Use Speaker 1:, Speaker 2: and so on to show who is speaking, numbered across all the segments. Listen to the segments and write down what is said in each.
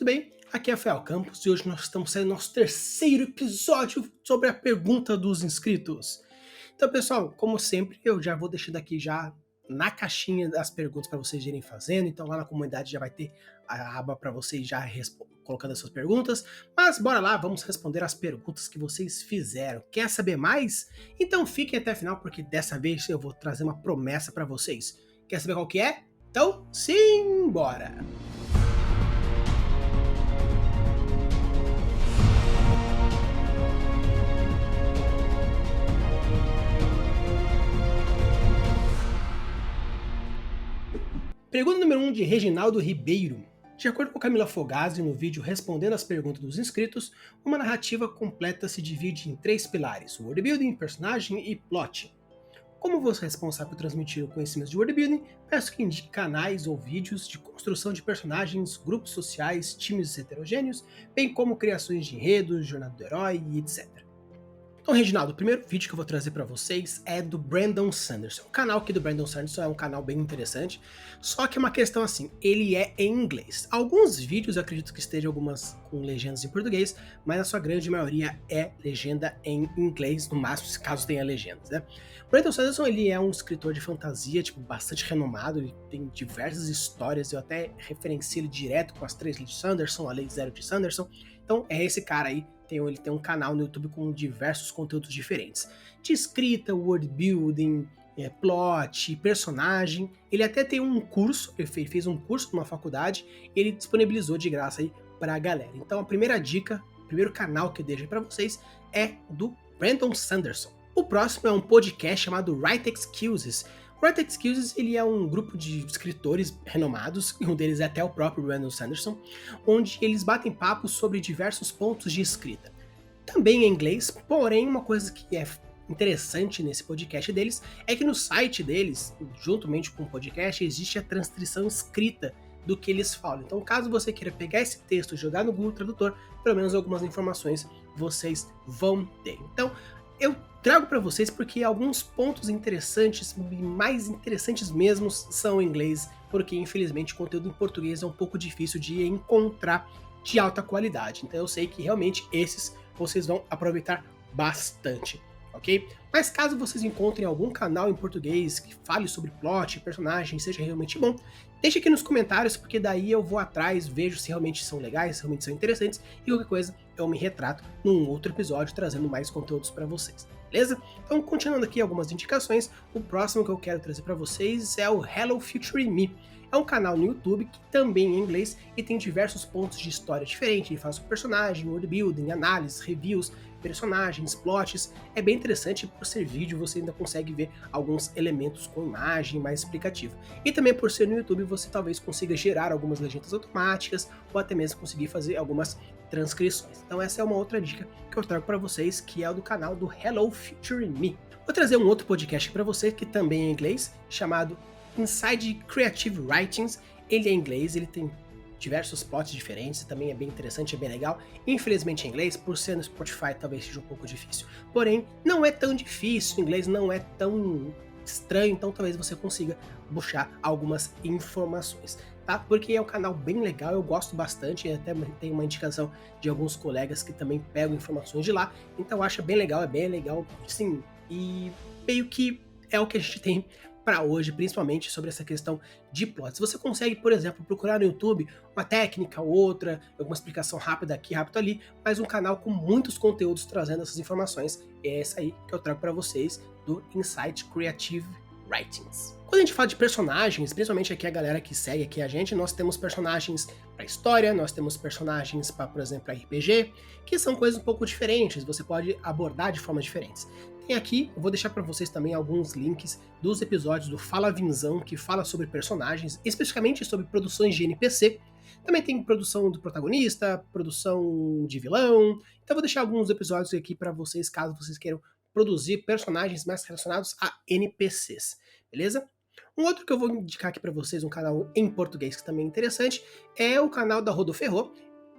Speaker 1: tudo bem? Aqui é Rafael Campos e hoje nós estamos saindo nosso terceiro episódio sobre a pergunta dos inscritos. Então, pessoal, como sempre, eu já vou deixando aqui já na caixinha as perguntas para vocês irem fazendo. Então, lá na comunidade já vai ter a aba para vocês já colocando as suas perguntas. Mas bora lá, vamos responder as perguntas que vocês fizeram. Quer saber mais? Então, fiquem até o final, porque dessa vez eu vou trazer uma promessa para vocês. Quer saber qual que é? Então, simbora! Pergunta número 1 de Reginaldo Ribeiro. De acordo com Camila Fogazzi no vídeo respondendo às perguntas dos inscritos, uma narrativa completa se divide em 3 pilares: worldbuilding, personagem e plot. Como você é responsável por transmitir o conhecimento de worldbuilding, peço que indique canais ou vídeos de construção de personagens, grupos sociais, times heterogêneos, bem como criações de enredos, jornada do herói e etc. Então, Reginaldo, o primeiro vídeo que eu vou trazer para vocês é do Brandon Sanderson. O canal aqui do Brandon Sanderson é um canal bem interessante, só que é uma questão assim, ele é em inglês. Alguns vídeos eu acredito que estejam algumas com legendas em português, mas a sua grande maioria é legenda em inglês, no máximo, caso tenha legendas, né? O Brandon Sanderson, ele é um escritor de fantasia, tipo, bastante renomado, ele tem diversas histórias, eu até referencio ele direto com as 3 leis de Sanderson, a Lei Zero de Sanderson. Então, é esse cara aí. Ele tem um canal no YouTube com diversos conteúdos diferentes. De escrita, world building, plot, personagem. Ele até tem um curso, ele fez um curso numa faculdade, e ele disponibilizou de graça aí pra galera. Então a primeira dica, o primeiro canal que eu deixo aí pra vocês é do Brandon Sanderson. O próximo é um podcast chamado Write Excuses. O Write Excuses, ele é um grupo de escritores renomados, e um deles é até o próprio Brandon Sanderson, onde eles batem papo sobre diversos pontos de escrita. Também em inglês, porém uma coisa que é interessante nesse podcast deles é que no site deles, juntamente com o podcast, existe a transcrição escrita do que eles falam. Então, caso você queira pegar esse texto e jogar no Google Tradutor, pelo menos algumas informações vocês vão ter. Então, eu trago para vocês porque alguns pontos interessantes, mais interessantes mesmo, são em inglês, porque infelizmente o conteúdo em português é um pouco difícil de encontrar de alta qualidade. Então eu sei que realmente esses vocês vão aproveitar bastante, ok? Mas caso vocês encontrem algum canal em português que fale sobre plot, personagem, seja realmente bom, deixe aqui nos comentários, porque daí eu vou atrás, vejo se realmente são legais, se realmente são interessantes, e qualquer coisa eu me retrato num outro episódio trazendo mais conteúdos para vocês, beleza? Então, continuando aqui algumas indicações, o próximo que eu quero trazer para vocês é o Hello Future Me. É um canal no YouTube que também é em inglês e tem diversos pontos de história diferentes. Ele faz o personagem, world building, análise, reviews, personagens, plots. É bem interessante, por ser vídeo você ainda consegue ver alguns elementos com imagem mais explicativa. E também por ser no YouTube você talvez consiga gerar algumas legendas automáticas ou até mesmo conseguir fazer algumas transcrições. Então essa é uma outra dica que eu trago para vocês, que é o do canal do Hello Future Me. Vou trazer um outro podcast para você que também é em inglês, chamado Inside Creative Writings. Ele é em inglês, ele tem diversos plots diferentes, também é bem interessante, é bem legal. Infelizmente em inglês, por ser no Spotify talvez seja um pouco difícil. Porém, não é tão difícil, o inglês não é tão estranho, então talvez você consiga buscar algumas informações, tá? Porque é um canal bem legal, eu gosto bastante, e até tem uma indicação de alguns colegas que também pegam informações de lá, então eu acho bem legal, sim, e meio que é o que a gente tem para hoje, principalmente sobre essa questão de plots. Você consegue, por exemplo, procurar no YouTube uma técnica ou outra, alguma explicação rápida aqui, rápida ali, mas um canal com muitos conteúdos trazendo essas informações. É essa aí que eu trago para vocês do Insight Creative Writings. Quando a gente fala de personagens, principalmente aqui a galera que segue aqui a gente, nós temos personagens para história, nós temos personagens para, por exemplo, RPG, que são coisas um pouco diferentes, você pode abordar de formas diferentes. Tem aqui, eu vou deixar para vocês também alguns links dos episódios do Fala Vinzão, que fala sobre personagens, especificamente sobre produções de NPC. Também tem produção do protagonista, produção de vilão. Então eu vou deixar alguns episódios aqui para vocês, caso vocês queiram produzir personagens mais relacionados a NPCs, beleza? Um outro que eu vou indicar aqui para vocês, um canal em português que também é interessante, é o canal da Rodoferro.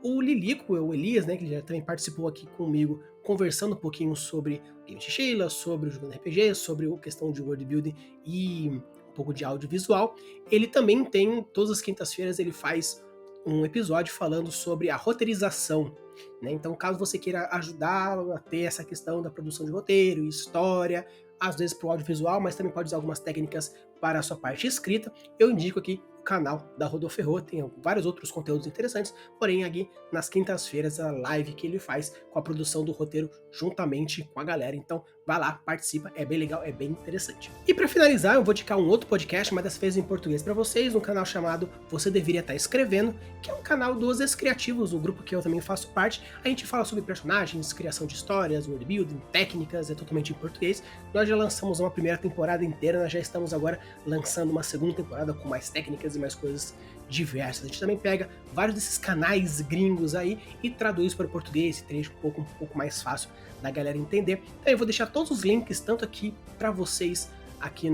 Speaker 1: O Lilico, o Elias, né, que já também participou aqui comigo, conversando um pouquinho sobre o Game de Sheila, sobre o jogando RPG, sobre a questão de world building e um pouco de audiovisual. Ele também tem, todas as quintas-feiras, ele faz um episódio falando sobre a roteirização, né? Então, caso você queira ajudar a ter essa questão da produção de roteiro, história, às vezes para o audiovisual, mas também pode usar algumas técnicas para a sua parte escrita, eu indico aqui o canal da Rodoferro, tem vários outros conteúdos interessantes, porém aqui nas quintas-feiras a live que ele faz com a produção do roteiro juntamente com a galera, então vai lá, participa, é bem legal, é bem interessante. E para finalizar, eu vou indicar um outro podcast, mas dessa vez em português para vocês, um canal chamado Você Deveria Estar Escrevendo, que é um canal dos ex-criativos, o grupo que eu também faço parte. A gente fala sobre personagens, criação de histórias, worldbuilding, técnicas, é totalmente em português. Nós já lançamos uma primeira temporada inteira, nós já estamos agora lançando uma segunda temporada com mais técnicas e mais coisas diversas. A gente também pega vários desses canais gringos aí e traduz para o português, e deixa um pouco mais fácil da galera entender. Então eu vou deixar todos os links, tanto aqui para vocês aqui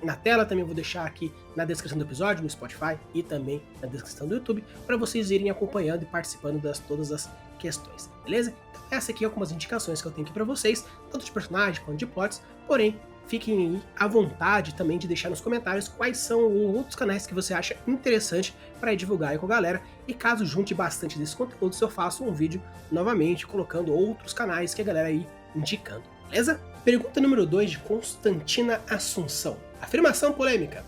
Speaker 1: na tela, também vou deixar aqui na descrição do episódio, no Spotify e também na descrição do YouTube, para vocês irem acompanhando e participando das todas as questões, beleza? Então essa aqui é algumas indicações que eu tenho aqui para vocês, tanto de personagens quanto de plots, porém fiquem à vontade também de deixar nos comentários quais são os outros canais que você acha interessante para divulgar aí com a galera, e caso junte bastante desses conteúdos, eu faço um vídeo novamente colocando outros canais que a galera aí indicando, beleza? Pergunta número 2 de Constantina Assunção. Afirmação polêmica.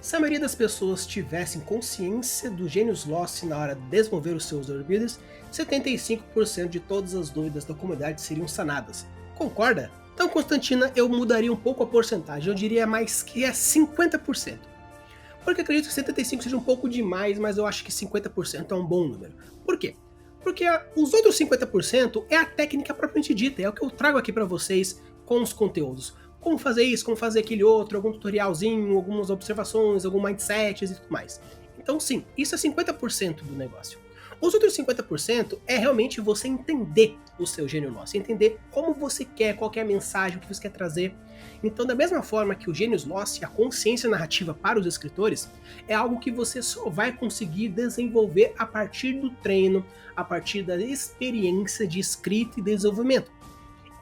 Speaker 1: Se a maioria das pessoas tivessem consciência do Genius Lost na hora de desenvolver os seus worldbuilders, 75% de todas as dúvidas da comunidade seriam sanadas. Concorda? Então, Constantina, eu mudaria um pouco a porcentagem, eu diria mais que é 50%. Porque acredito que 75% seja um pouco demais, mas eu acho que 50% é um bom número. Por quê? Porque os outros 50% é a técnica propriamente dita, é o que eu trago aqui para vocês com os conteúdos. Como fazer isso, como fazer aquele outro, algum tutorialzinho, algumas observações, algum mindsets e tudo mais. Então sim, isso é 50% do negócio. Os outros 50% é realmente você entender o seu Gênio Lost, entender como você quer, qual que é a mensagem, o que você quer trazer. Então, da mesma forma que o Genius Lost, a consciência narrativa para os escritores, é algo que você só vai conseguir desenvolver a partir do treino, a partir da experiência de escrita e desenvolvimento.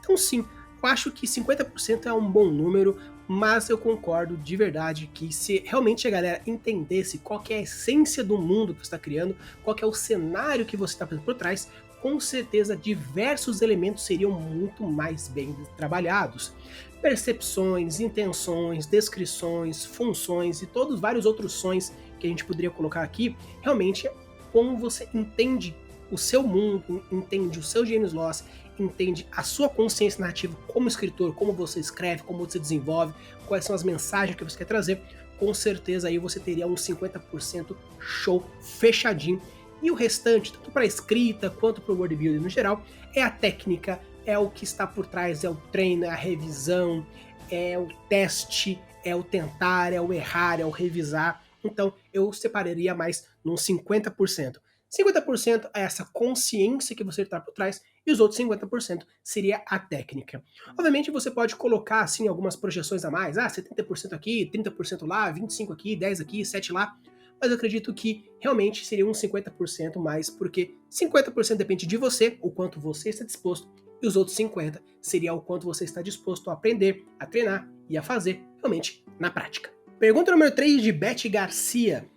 Speaker 1: Então sim, eu acho que 50% é um bom número, mas eu concordo de verdade que se realmente a galera entendesse qual que é a essência do mundo que você está criando, qual que é o cenário que você está fazendo por trás, com certeza diversos elementos seriam muito mais bem trabalhados. Percepções, intenções, descrições, funções e todos vários outros sons que a gente poderia colocar aqui, realmente como você entende o seu mundo, entende o seu Genius Lost, entende a sua consciência narrativa como escritor, como você escreve, como você desenvolve, quais são as mensagens que você quer trazer, com certeza aí você teria um 50% show fechadinho. E o restante, tanto para a escrita quanto para o worldbuilding no geral, é a técnica, é o que está por trás, é o treino, é a revisão, é o teste, é o tentar, é o errar, é o revisar. Então eu separaria mais num 50%. 50% é essa consciência que você está por trás e os outros 50% seria a técnica. Obviamente você pode colocar assim algumas projeções a mais, 70% aqui, 30% lá, 25% aqui, 10% aqui, 7% lá, mas eu acredito que realmente seria uns 50% mais, porque 50% depende de você, o quanto você está disposto, e os outros 50% seria o quanto você está disposto a aprender, a treinar e a fazer realmente na prática. Pergunta número 3 de Beth Garcia.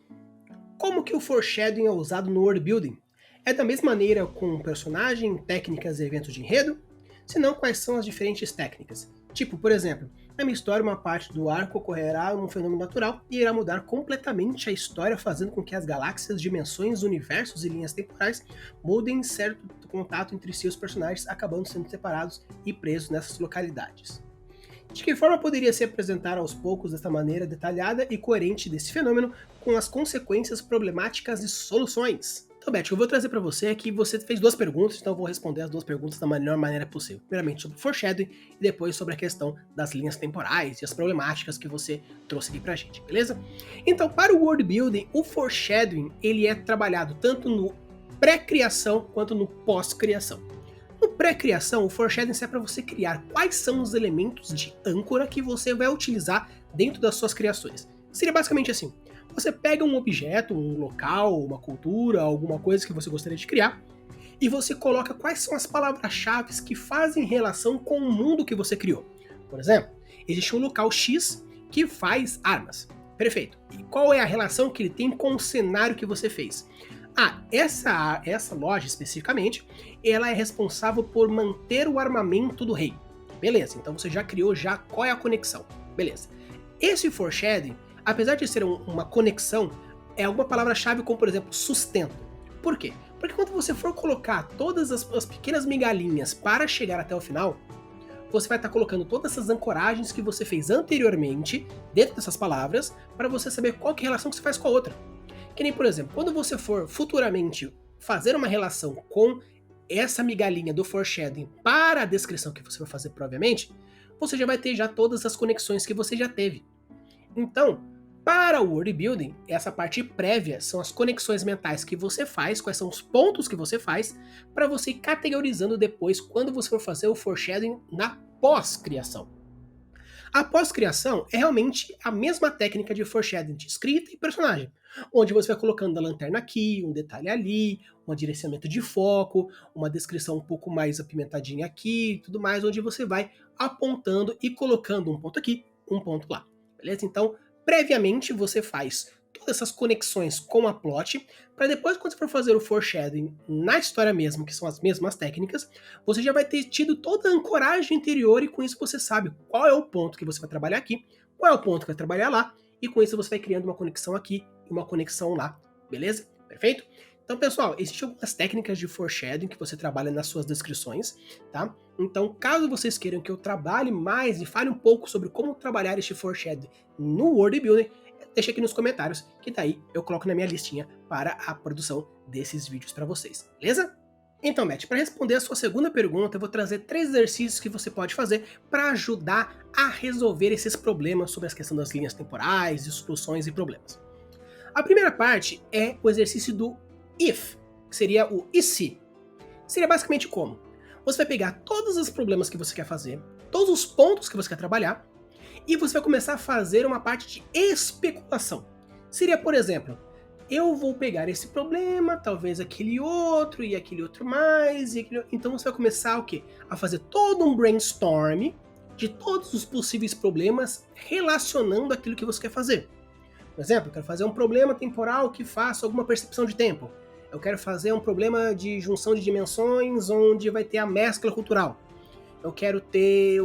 Speaker 1: Como que o foreshadowing é usado no worldbuilding? É da mesma maneira com personagem, técnicas e eventos de enredo? Se não, quais são as diferentes técnicas? Tipo, por exemplo, na minha história uma parte do arco ocorrerá um fenômeno natural e irá mudar completamente a história, fazendo com que as galáxias, dimensões, universos e linhas temporais mudem certo contato entre si e os personagens, acabando sendo separados e presos nessas localidades. De que forma poderia se apresentar aos poucos desta maneira detalhada e coerente desse fenômeno, com as consequências problemáticas e soluções? Então, Beth, eu vou trazer para você que você fez 2 perguntas, então eu vou responder as 2 perguntas da melhor maneira possível. Primeiramente sobre o foreshadowing e depois sobre a questão das linhas temporais e as problemáticas que você trouxe aqui pra gente, beleza? Então, para o world building, o foreshadowing ele é trabalhado tanto no pré-criação quanto no pós-criação. No pré-criação, o foreshadowing serve para você criar quais são os elementos de âncora que você vai utilizar dentro das suas criações. Seria basicamente assim: você pega um objeto, um local, uma cultura, alguma coisa que você gostaria de criar, e você coloca quais são as palavras-chave que fazem relação com o mundo que você criou. Por exemplo, existe um local X que faz armas. Perfeito. E qual é a relação que ele tem com o cenário que você fez? Essa loja especificamente, ela é responsável por manter o armamento do rei. Beleza, então você já criou qual é a conexão. Beleza. Esse foreshadowing, apesar de ser uma conexão, é alguma palavra-chave como, por exemplo, sustento. Por quê? Porque quando você for colocar todas as pequenas migalhinhas para chegar até o final, você vai estar colocando todas essas ancoragens que você fez anteriormente dentro dessas palavras para você saber qual que é a relação que você faz com a outra. Que nem, por exemplo, quando você for futuramente fazer uma relação com essa migalhinha do foreshadowing para a descrição que você vai fazer provavelmente, você já vai ter todas as conexões que você já teve. Então, para o world building, essa parte prévia são as conexões mentais que você faz, quais são os pontos que você faz, para você ir categorizando depois quando você for fazer o foreshadowing na pós-criação. A pós-criação é realmente a mesma técnica de foreshadowing de escrita e personagem, onde você vai colocando a lanterna aqui, um detalhe ali, um direcionamento de foco, uma descrição um pouco mais apimentadinha aqui, tudo mais, onde você vai apontando e colocando um ponto aqui, um ponto lá, beleza? Então, previamente você faz todas essas conexões com a plot, para depois, quando você for fazer o foreshadowing na história mesmo, que são as mesmas técnicas, você já vai ter tido toda a ancoragem interior e com isso você sabe qual é o ponto que você vai trabalhar aqui, qual é o ponto que vai trabalhar lá, e com isso você vai criando uma conexão aqui e uma conexão lá, beleza? Perfeito? Então, pessoal, existem algumas técnicas de foreshadowing que você trabalha nas suas descrições, tá? Então, caso vocês queiram que eu trabalhe mais e fale um pouco sobre como trabalhar este foreshadowing no world building, deixa aqui nos comentários, que daí eu coloco na minha listinha para a produção desses vídeos para vocês, beleza? Então, Matt, para responder a sua segunda pergunta, eu vou trazer 3 exercícios que você pode fazer para ajudar a resolver esses problemas sobre a questão das linhas temporais, de soluções e problemas. A primeira parte é o exercício do if, que seria o e se. Seria basicamente como? Você vai pegar todos os problemas que você quer fazer, todos os pontos que você quer trabalhar, e você vai começar a fazer uma parte de especulação. Seria, por exemplo, eu vou pegar esse problema, talvez aquele outro e aquele outro mais, então você vai começar o quê? A fazer todo um brainstorm de todos os possíveis problemas relacionando aquilo que você quer fazer. Por exemplo, eu quero fazer um problema temporal que faça alguma percepção de tempo. Eu quero fazer um problema de junção de dimensões onde vai ter a mescla cultural. Eu quero ter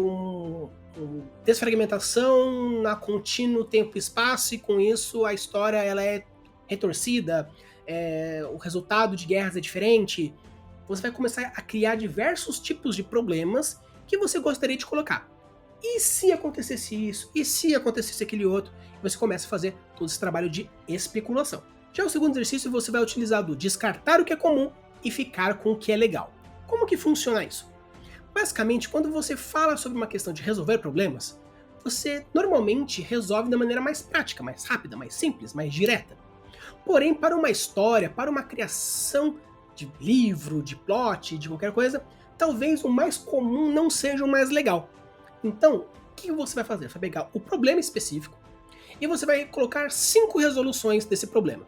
Speaker 1: desfragmentação na contínuo tempo e espaço e com isso a história ela é retorcida, o resultado de guerras é diferente. Você vai começar a criar diversos tipos de problemas que você gostaria de colocar. E se acontecesse isso? E se acontecesse aquele outro? Você começa a fazer todo esse trabalho de especulação. Já o segundo exercício você vai utilizar do descartar o que é comum e ficar com o que é legal. Como que funciona isso? Basicamente, quando você fala sobre uma questão de resolver problemas, você normalmente resolve da maneira mais prática, mais rápida, mais simples, mais direta. Porém, para uma história, para uma criação de livro, de plot, de qualquer coisa, talvez o mais comum não seja o mais legal. Então, o que você vai fazer? Você vai pegar o problema específico e você vai colocar 5 resoluções desse problema.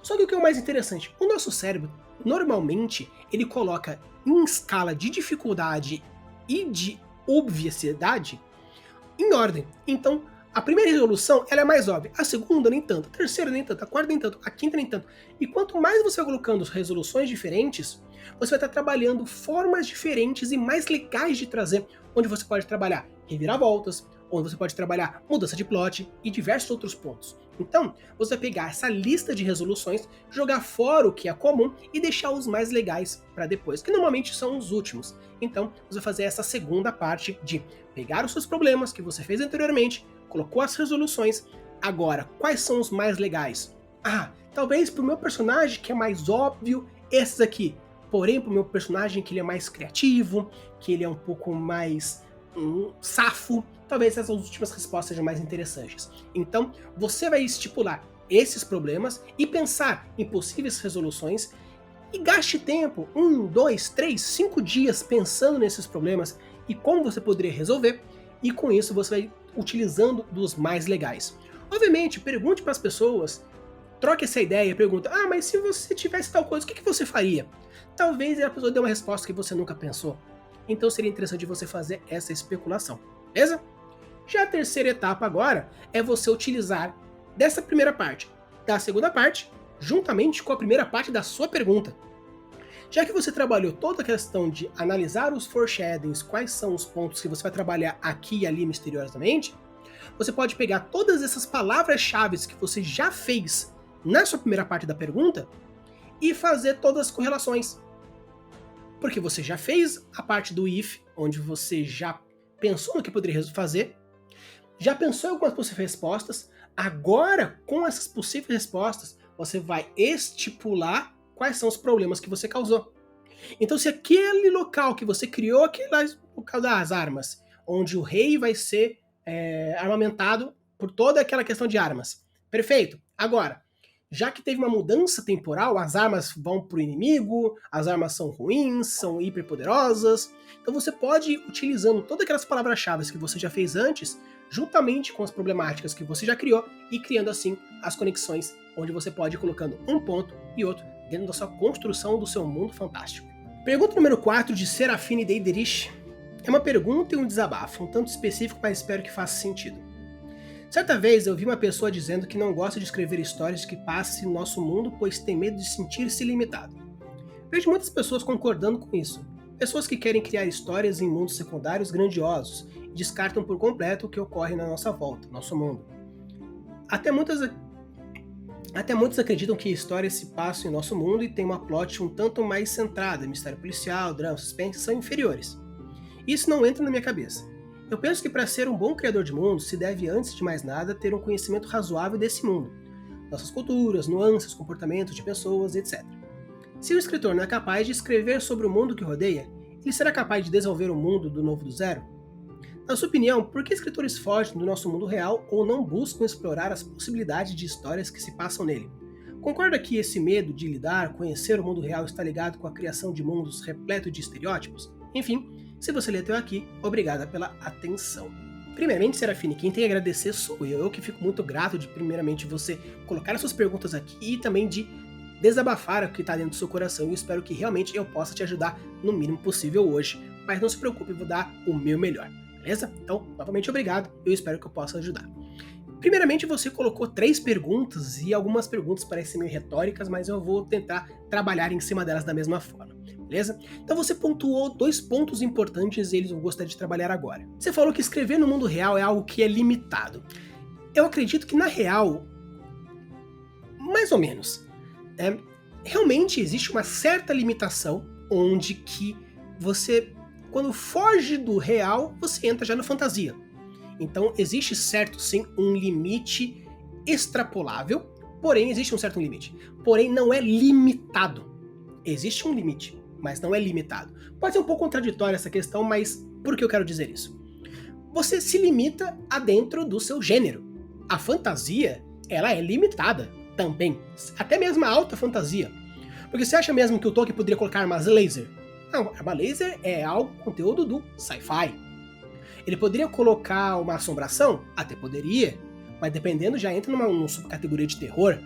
Speaker 1: Só que o que é o mais interessante, o nosso cérebro, normalmente, ele coloca em escala de dificuldade e de obviedade em ordem. Então, a primeira resolução ela é mais óbvia, a segunda nem tanto, a terceira nem tanto, a quarta nem tanto, a quinta nem tanto. E quanto mais você vai colocando resoluções diferentes, você vai estar trabalhando formas diferentes e mais legais de trazer, onde você pode trabalhar reviravoltas, onde você pode trabalhar mudança de plot e diversos outros pontos. Então, você vai pegar essa lista de resoluções, jogar fora o que é comum e deixar os mais legais para depois, que normalmente são os últimos. Então, você vai fazer essa segunda parte de pegar os seus problemas que você fez anteriormente, colocou as resoluções, agora, quais são os mais legais? Talvez para o meu personagem que é mais óbvio, esses aqui. Porém, para o meu personagem que ele é mais criativo, que ele é um pouco mais safo, talvez essas últimas respostas sejam mais interessantes. Então, você vai estipular esses problemas e pensar em possíveis resoluções e gaste tempo, 1, 2, 3, 5 dias pensando nesses problemas e como você poderia resolver, e com isso você vai utilizando dos mais legais. Obviamente, pergunte para as pessoas, troque essa ideia e pergunta, mas se você tivesse tal coisa, o que você faria? Talvez a pessoa dê uma resposta que você nunca pensou. Então seria interessante você fazer essa especulação, beleza? Já a terceira etapa agora é você utilizar dessa primeira parte, da segunda parte, juntamente com a primeira parte da sua pergunta. Já que você trabalhou toda a questão de analisar os foreshadowings, quais são os pontos que você vai trabalhar aqui e ali misteriosamente, você pode pegar todas essas palavras-chave que você já fez na sua primeira parte da pergunta e fazer todas as correlações. Porque você já fez a parte do if, onde você já pensou no que poderia fazer, já pensou em algumas possíveis respostas, agora com essas possíveis respostas você vai estipular quais são os problemas que você causou. Então se aquele local que você criou, aquele local das armas, onde o rei vai ser armamentado por toda aquela questão de armas. Perfeito. Agora, já que teve uma mudança temporal, as armas vão pro inimigo, as armas são ruins, são hiperpoderosas. Então você pode ir utilizando todas aquelas palavras-chave que você já fez antes, juntamente com as problemáticas que você já criou, e criando assim as conexões, onde você pode ir colocando um ponto e outro dentro da sua construção do seu mundo fantástico. Pergunta número 4 de Serafine Deiderich. É uma pergunta e um desabafo, um tanto específico, mas espero que faça sentido. Certa vez eu vi uma pessoa dizendo que não gosta de escrever histórias que passem no nosso mundo, pois tem medo de sentir-se limitado. Vejo muitas pessoas concordando com isso. Pessoas que querem criar histórias em mundos secundários grandiosos e descartam por completo o que ocorre na nossa volta, nosso mundo. Até muitos acreditam que histórias se passam em nosso mundo e tem uma plot um tanto mais centrada, mistério policial, drama, suspense, são inferiores. Isso não entra na minha cabeça. Eu penso que para ser um bom criador de mundo, se deve, antes de mais nada, ter um conhecimento razoável desse mundo, nossas culturas, nuances, comportamentos de pessoas, etc. Se o escritor não é capaz de escrever sobre o mundo que rodeia, ele será capaz de desenvolver o mundo do novo do zero? Na sua opinião, por que escritores fogem do nosso mundo real ou não buscam explorar as possibilidades de histórias que se passam nele? Concorda que esse medo de lidar, conhecer o mundo real está ligado com a criação de mundos repletos de estereótipos? Enfim, se você lê até aqui, obrigada pela atenção. Primeiramente, Serafine, quem tem a agradecer sou eu. Eu que fico muito grato de, primeiramente, você colocar as suas perguntas aqui e também de desabafar o que está dentro do seu coração. Eu espero que realmente eu possa te ajudar no mínimo possível hoje. Mas não se preocupe, eu vou dar o meu melhor. Beleza? Então, novamente, obrigado. Eu espero que eu possa ajudar. Primeiramente, você colocou 3 perguntas e algumas perguntas parecem meio retóricas, mas eu vou tentar trabalhar em cima delas da mesma forma. Beleza? Então você pontuou 2 pontos importantes e eles eu gostaria de trabalhar agora. Você falou que escrever no mundo real é algo que é limitado. Eu acredito que na real, mais ou menos, realmente existe uma certa limitação onde que você, quando foge do real, você entra já na fantasia. Então existe certo sim um limite extrapolável, porém existe um certo limite. Porém não é limitado. Existe um limite, mas não é limitado. Pode ser um pouco contraditória essa questão, mas por que eu quero dizer isso? Você se limita a dentro do seu gênero. A fantasia, ela é limitada também. Até mesmo a alta fantasia. Porque você acha mesmo que o Tolkien poderia colocar armas laser? Não, arma laser é algo conteúdo do sci-fi. Ele poderia colocar uma assombração? Até poderia, mas dependendo já entra numa subcategoria de terror.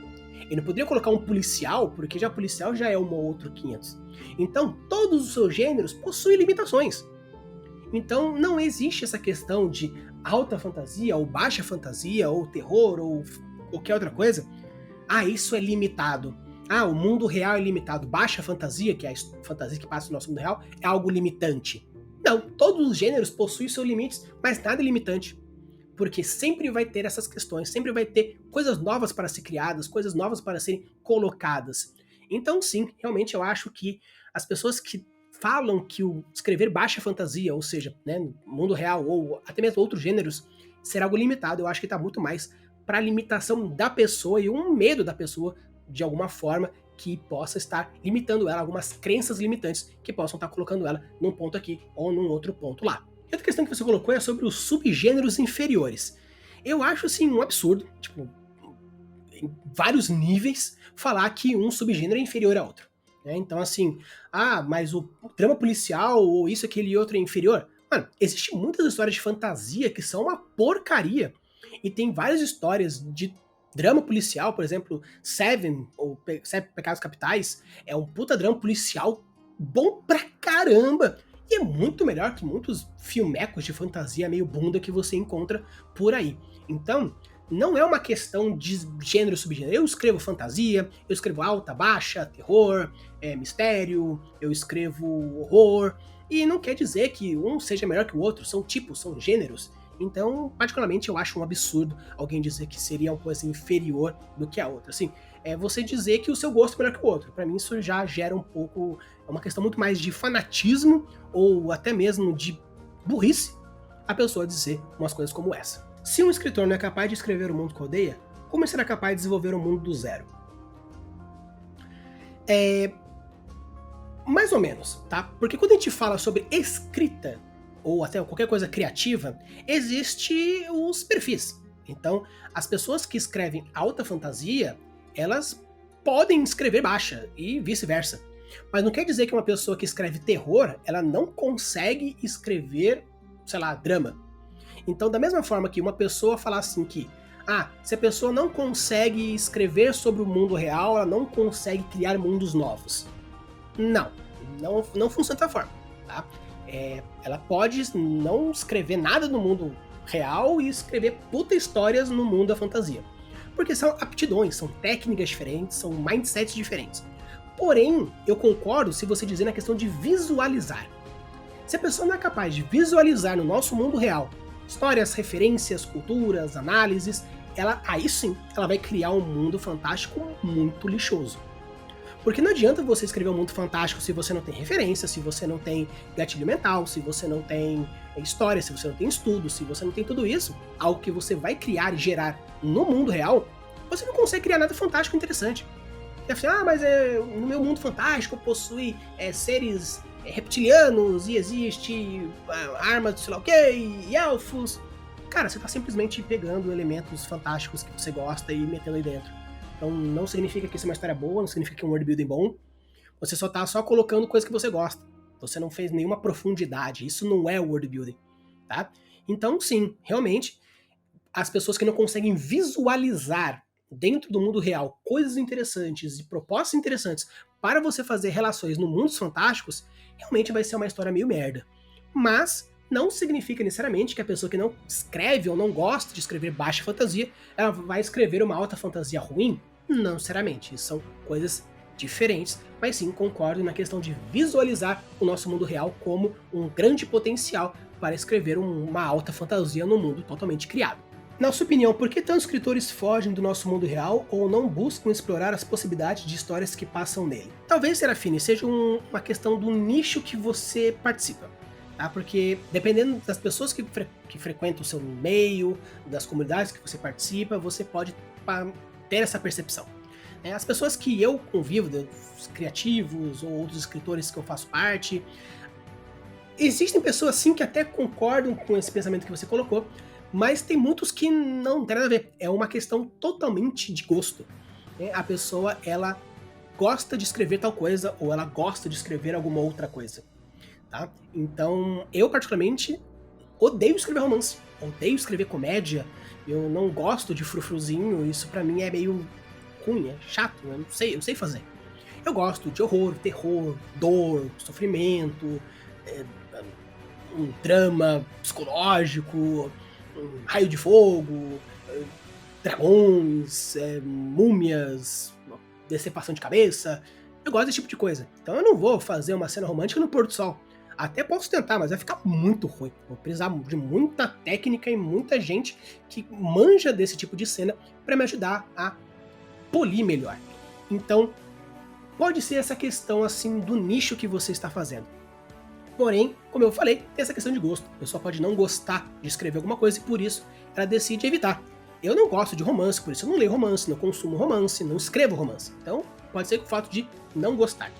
Speaker 1: Ele não poderia colocar um policial, porque já policial já é um ou outro 500. Então, todos os seus gêneros possuem limitações. Então, não existe essa questão de alta fantasia, ou baixa fantasia, ou terror, ou qualquer outra coisa. Ah, isso é limitado. Ah, o mundo real é limitado. Baixa fantasia, que é a fantasia que passa no nosso mundo real, é algo limitante. Não, todos os gêneros possuem seus limites, mas nada é limitante. Porque sempre vai ter essas questões, sempre vai ter coisas novas para ser criadas, coisas novas para serem colocadas. Então sim, realmente eu acho que as pessoas que falam que o escrever baixa fantasia, ou seja, né, no mundo real ou até mesmo outros gêneros, será algo limitado, eu acho que está muito mais para a limitação da pessoa e um medo da pessoa, de alguma forma, que possa estar limitando ela, algumas crenças limitantes que possam estar colocando ela num ponto aqui ou num outro ponto lá. E outra questão que você colocou é sobre os subgêneros inferiores. Eu acho, assim, um absurdo, tipo, em vários níveis, falar que um subgênero é inferior a outro. Né? Então, assim, mas o drama policial ou isso, aquele e outro é inferior. Mano, existem muitas histórias de fantasia que são uma porcaria. E tem várias histórias de drama policial, por exemplo, Seven, ou Sete Pecados Capitais, é um puta drama policial bom pra caramba. E é muito melhor que muitos filmecos de fantasia meio bunda que você encontra por aí. Então, não é uma questão de gênero e subgênero. Eu escrevo fantasia, eu escrevo alta, baixa, terror, mistério, eu escrevo horror, e não quer dizer que um seja melhor que o outro, são tipos, são gêneros. Então, particularmente, eu acho um absurdo alguém dizer que seria uma coisa inferior do que a outra. Assim, é você dizer que o seu gosto é melhor que o outro. Para mim, isso já gera um pouco. É uma questão muito mais de fanatismo ou até mesmo de burrice a pessoa dizer umas coisas como essa. Se um escritor não é capaz de escrever o mundo que odeia, como ele será capaz de desenvolver o mundo do zero? Mais ou menos, tá? Porque quando a gente fala sobre escrita, ou até qualquer coisa criativa, existe os perfis. Então, as pessoas que escrevem alta fantasia, elas podem escrever baixa, e vice-versa. Mas não quer dizer que uma pessoa que escreve terror, ela não consegue escrever, sei lá, drama. Então, da mesma forma que uma pessoa falar assim que, se a pessoa não consegue escrever sobre o mundo real, ela não consegue criar mundos novos. Não funciona dessa forma, tá? Ela pode não escrever nada no mundo real e escrever puta histórias no mundo da fantasia. Porque são aptidões, são técnicas diferentes, são mindsets diferentes. Porém, eu concordo se você dizer na questão de visualizar. Se a pessoa não é capaz de visualizar no nosso mundo real histórias, referências, culturas, análises, aí sim ela vai criar um mundo fantástico muito lixoso. Porque não adianta você escrever um mundo fantástico se você não tem referência, se você não tem gatilho mental, se você não tem história, se você não tem estudo, se você não tem tudo isso, algo que você vai criar e gerar no mundo real, você não consegue criar nada fantástico e interessante. Mas no meu mundo fantástico possui seres reptilianos e existe armas de sei lá o que, e elfos. Cara, você tá simplesmente pegando elementos fantásticos que você gosta e metendo aí dentro. Então não significa que isso é uma história boa, não significa que é um world building bom. Você só tá colocando coisas que você gosta. Você não fez nenhuma profundidade. Isso não é world building, tá? Então sim, realmente, as pessoas que não conseguem visualizar dentro do mundo real coisas interessantes e propostas interessantes para você fazer relações no mundos fantásticos, realmente vai ser uma história meio merda. Mas não significa necessariamente que a pessoa que não escreve ou não gosta de escrever baixa fantasia, ela vai escrever uma alta fantasia ruim. Não necessariamente, são coisas diferentes, mas sim concordo na questão de visualizar o nosso mundo real como um grande potencial para escrever uma alta fantasia no mundo totalmente criado. Na sua opinião, por que tantos escritores fogem do nosso mundo real ou não buscam explorar as possibilidades de histórias que passam nele? Talvez, Serafine, seja uma questão do nicho que você participa. Tá? Porque dependendo das pessoas que frequentam o seu meio, das comunidades que você participa, você pode ter essa percepção. As pessoas que eu convivo, os criativos ou outros escritores que eu faço parte, existem pessoas sim que até concordam com esse pensamento que você colocou, mas tem muitos que não tem nada a ver. É uma questão totalmente de gosto. A pessoa, ela gosta de escrever tal coisa ou ela gosta de escrever alguma outra coisa. Tá? Então, eu particularmente odeio escrever romance, odeio escrever comédia, eu não gosto de frufruzinho, isso pra mim é meio ruim, é chato, eu não sei fazer. Eu gosto de horror, terror, dor, sofrimento, um drama psicológico, um raio de fogo, dragões, múmias, decepação de cabeça. Eu gosto desse tipo de coisa. Então eu não vou fazer uma cena romântica no pôr do sol. Até posso tentar, mas vai ficar muito ruim. Vou precisar de muita técnica e muita gente que manja desse tipo de cena para me ajudar a polir melhor. Então, pode ser essa questão assim do nicho que você está fazendo. Porém, como eu falei, tem essa questão de gosto. A pessoa pode não gostar de escrever alguma coisa e por isso ela decide evitar. Eu não gosto de romance, por isso eu não leio romance, não consumo romance, não escrevo romance. Então, pode ser que o fato de não gostar.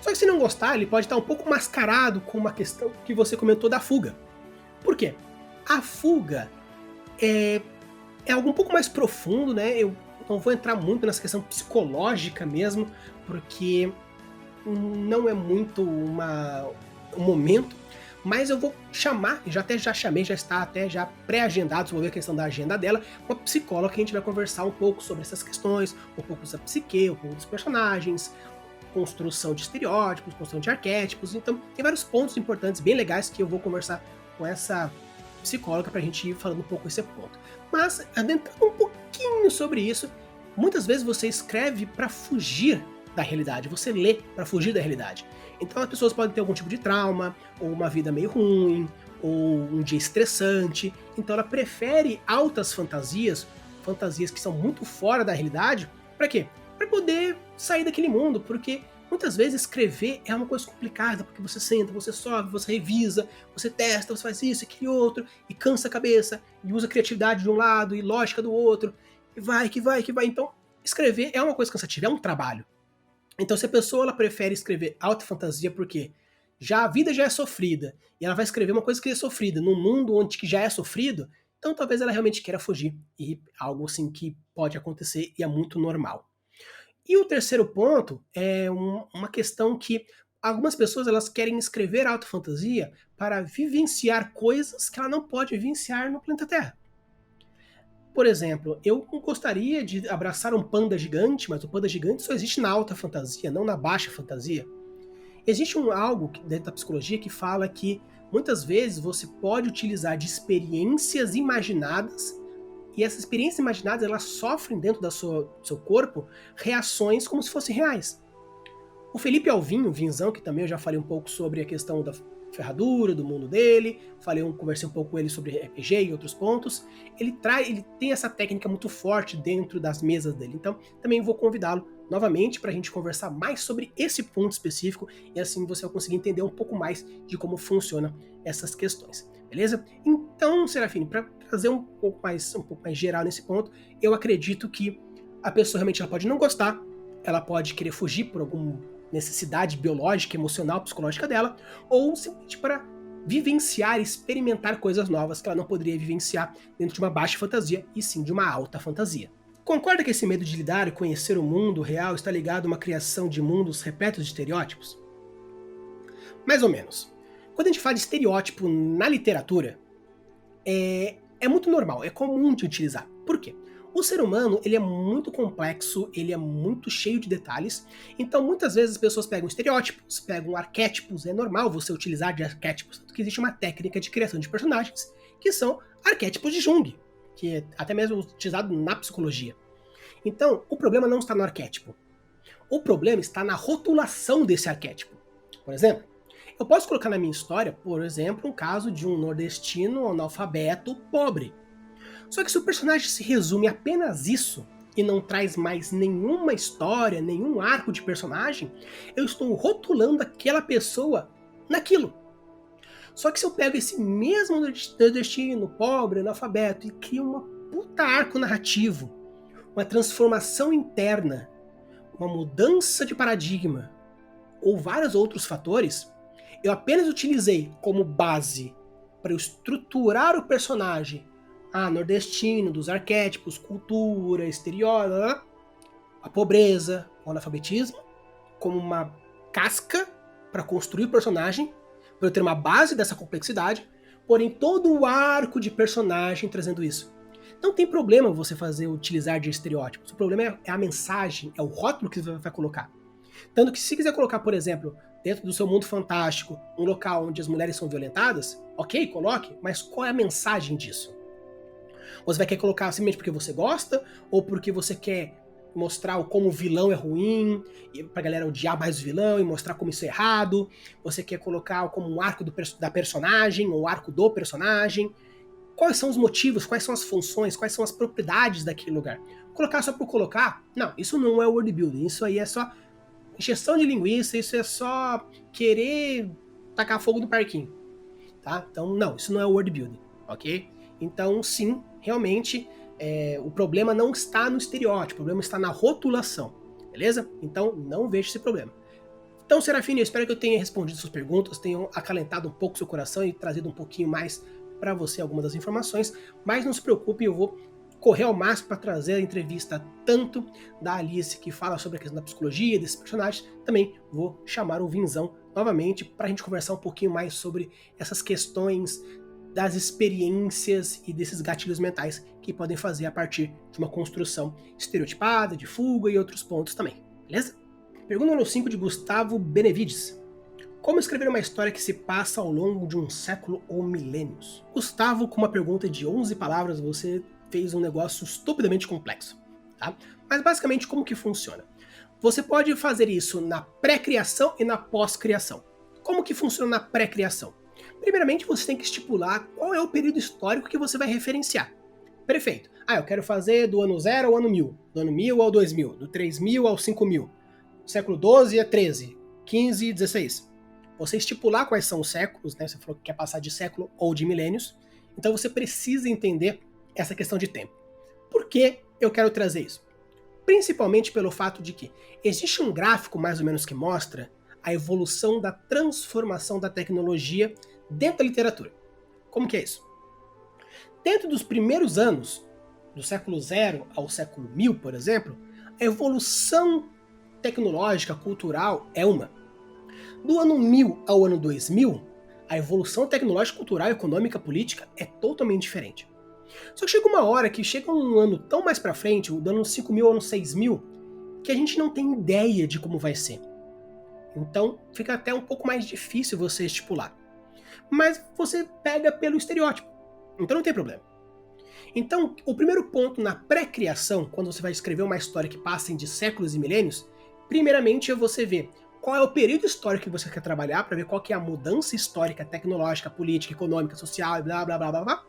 Speaker 1: Só que se não gostar, ele pode estar um pouco mascarado com uma questão que você comentou da fuga. Por quê? A fuga é algo um pouco mais profundo, né? Eu não vou entrar muito nessa questão psicológica mesmo, porque não é muito um momento, mas eu vou chamar, já chamei, já está até já pré-agendado, vou ver a questão da agenda dela, uma psicóloga que a gente vai conversar um pouco sobre essas questões, um pouco da psique, um pouco dos personagens, construção de estereótipos, construção de arquétipos, então tem vários pontos importantes, bem legais, que eu vou conversar com essa psicóloga para a gente ir falando um pouco esse ponto. Mas, adentrando um pouquinho sobre isso, muitas vezes você escreve para fugir da realidade, você lê para fugir da realidade. Então as pessoas podem ter algum tipo de trauma, ou uma vida meio ruim, ou um dia estressante, então ela prefere altas fantasias, fantasias que são muito fora da realidade, para quê? Para poder sair daquele mundo, porque muitas vezes escrever é uma coisa complicada, porque você senta, você sobe, você revisa, você testa, você faz isso, aquele outro, e cansa a cabeça, e usa criatividade de um lado e lógica do outro, e vai, que vai, que vai. Então, escrever é uma coisa cansativa, é um trabalho. Então, se a pessoa ela prefere escrever alta fantasia porque já a vida já é sofrida, e ela vai escrever uma coisa que é sofrida num mundo onde que já é sofrido, então talvez ela realmente queira fugir, e algo assim que pode acontecer e é muito normal. E o terceiro ponto é uma questão que algumas pessoas elas querem escrever alta fantasia para vivenciar coisas que ela não pode vivenciar no planeta Terra. Por exemplo, eu gostaria de abraçar um panda gigante, mas o panda gigante só existe na alta fantasia, não na baixa fantasia. Existe algo dentro da psicologia que fala que muitas vezes você pode utilizar de experiências imaginadas e essas experiências imaginadas elas sofrem dentro do seu corpo reações como se fossem reais. O Felipe Alvim, o Vinzão, que também eu já falei um pouco sobre a questão da ferradura, do mundo dele, conversei um pouco com ele sobre RPG e outros pontos. Ele tem essa técnica muito forte dentro das mesas dele. Então, também vou convidá-lo novamente para a gente conversar mais sobre esse ponto específico e assim você vai conseguir entender um pouco mais de como funcionam essas questões. Beleza? Então, Serafine, para trazer um pouco mais geral nesse ponto, eu acredito que a pessoa realmente ela pode não gostar, ela pode querer fugir por alguma necessidade biológica, emocional, psicológica dela, ou simplesmente para vivenciar, experimentar coisas novas que ela não poderia vivenciar dentro de uma baixa fantasia, e sim de uma alta fantasia. Concorda que esse medo de lidar e conhecer o mundo real está ligado a uma criação de mundos repletos de estereótipos? Mais ou menos. Quando a gente fala de estereótipo na literatura, é muito normal, é comum de utilizar. Por quê? O ser humano ele é muito complexo, ele é muito cheio de detalhes, então muitas vezes as pessoas pegam estereótipos, pegam arquétipos, é normal você utilizar de arquétipos, tanto que existe uma técnica de criação de personagens, que são arquétipos de Jung, que é até mesmo utilizado na psicologia. Então, o problema não está no arquétipo, o problema está na rotulação desse arquétipo. Por exemplo, eu posso colocar na minha história, por exemplo, um caso de um nordestino analfabeto pobre. Só que se o personagem se resume a apenas isso e não traz mais nenhuma história, nenhum arco de personagem, eu estou rotulando aquela pessoa naquilo. Só que se eu pego esse mesmo nordestino, pobre, analfabeto, e crio uma puta arco narrativo, uma transformação interna, uma mudança de paradigma, ou vários outros fatores, eu apenas utilizei como base para eu estruturar o personagem nordestino, dos arquétipos, cultura, estereótipo, a pobreza, o analfabetismo, como uma casca para construir o personagem, para eu ter uma base dessa complexidade, porém todo o arco de personagem trazendo isso. Não tem problema você utilizar de estereótipos, o problema é a mensagem, é o rótulo que você vai colocar. Tanto que se quiser colocar, por exemplo, dentro do seu mundo fantástico, um local onde as mulheres são violentadas, ok, coloque, mas qual é a mensagem disso? Você vai querer colocar simplesmente porque você gosta, ou porque você quer mostrar como o vilão é ruim, e pra galera odiar mais o vilão e mostrar como isso é errado, você quer colocar como um arco da personagem, ou arco do personagem, quais são os motivos, quais são as funções, quais são as propriedades daquele lugar. Colocar só por colocar, não, isso não é world building, isso aí é só injeção de linguiça, isso é só querer tacar fogo no parquinho, tá? Então, não, isso não é world building, ok? Então, sim, realmente, o problema não está no estereótipo, o problema está na rotulação, beleza? Então, não vejo esse problema. Então, Serafine, eu espero que eu tenha respondido suas perguntas, tenham acalentado um pouco seu coração e trazido um pouquinho mais para você algumas das informações, mas não se preocupe, eu vou correr ao máximo para trazer a entrevista tanto da Alice, que fala sobre a questão da psicologia, desses personagens, também vou chamar o Vinzão novamente para a gente conversar um pouquinho mais sobre essas questões das experiências e desses gatilhos mentais que podem fazer a partir de uma construção estereotipada, de fuga e outros pontos também, beleza? Pergunta número 5 de Gustavo Benevides. Como escrever uma história que se passa ao longo de um século ou milênios? Gustavo, com uma pergunta de 11 palavras, você fez um negócio estupidamente complexo. Tá? Mas basicamente como que funciona? Você pode fazer isso na pré-criação e na pós-criação. Como que funciona na pré-criação? Primeiramente, você tem que estipular qual é o período histórico que você vai referenciar. Perfeito. Eu quero fazer do ano 0 ao ano 1000, do ano 1000 ao 2000, do 3000 ao 5000, século 12 a 13, 15 e 16. Você estipular quais são os séculos, né? Você falou que quer passar de século ou de milênios, então você precisa entender essa questão de tempo. Por que eu quero trazer isso? Principalmente pelo fato de que existe um gráfico mais ou menos que mostra a evolução da transformação da tecnologia dentro da literatura. Como que é isso? Dentro dos primeiros anos, do século 0 ao século 1000, por exemplo, a evolução tecnológica, cultural é uma. Do ano 1000 ao ano 2000, a evolução tecnológica, cultural, econômica, política é totalmente diferente. Só que chega uma hora que chega um ano tão mais pra frente, do ano 5000 ao ano 6000, que a gente não tem ideia de como vai ser. Então fica até um pouco mais difícil você estipular. Mas você pega pelo estereótipo, então não tem problema. Então, o primeiro ponto na pré-criação, quando você vai escrever uma história que passe de séculos e milênios, primeiramente é você ver qual é o período histórico que você quer trabalhar, para ver qual que é a mudança histórica, tecnológica, política, econômica, social, blá blá blá blá blá.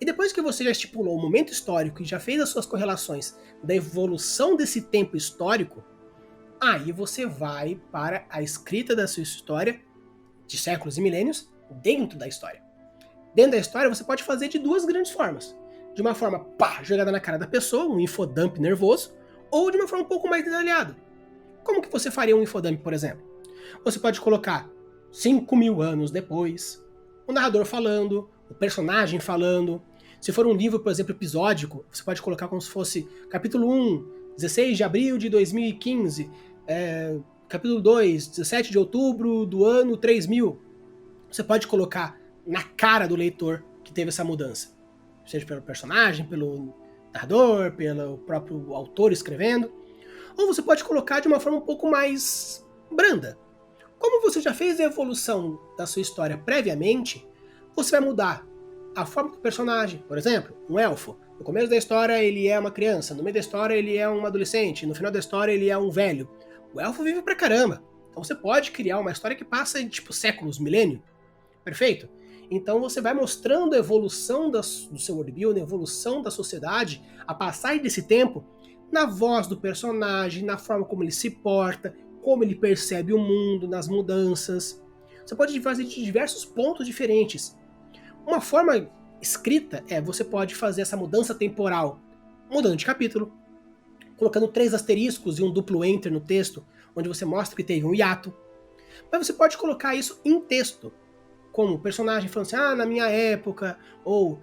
Speaker 1: E depois que você já estipulou o momento histórico e já fez as suas correlações da evolução desse tempo histórico, aí você vai para a escrita da sua história de séculos e milênios dentro da história. Dentro da história você pode fazer de duas grandes formas. De uma forma, jogada na cara da pessoa, um infodump nervoso, ou de uma forma um pouco mais detalhada. Como que você faria um infodump, por exemplo? Você pode colocar 5000 anos depois, o narrador falando, o personagem falando. Se for um livro, por exemplo, episódico, você pode colocar como se fosse capítulo 1, 16 de abril de 2015, capítulo 2, 17 de outubro do ano 3000. Você pode colocar na cara do leitor que teve essa mudança. Seja pelo personagem, pelo narrador, pelo próprio autor escrevendo. Ou você pode colocar de uma forma um pouco mais branda. Como você já fez a evolução da sua história previamente, você vai mudar a forma do personagem. Por exemplo, um elfo. No começo da história ele é uma criança, no meio da história ele é um adolescente, no final da história ele é um velho. O elfo vive pra caramba. Então você pode criar uma história que passa de séculos, milênio. Perfeito? Então você vai mostrando a evolução do seu worldbuilding, a evolução da sociedade, a passagem desse tempo, na voz do personagem, na forma como ele se porta, como ele percebe o mundo, nas mudanças. Você pode fazer de diversos pontos diferentes. Uma forma escrita você pode fazer essa mudança temporal mudando de capítulo, colocando 3 asteriscos e um duplo enter no texto, onde você mostra que teve um hiato. Mas você pode colocar isso em texto, como o personagem falando assim, na minha época, ou,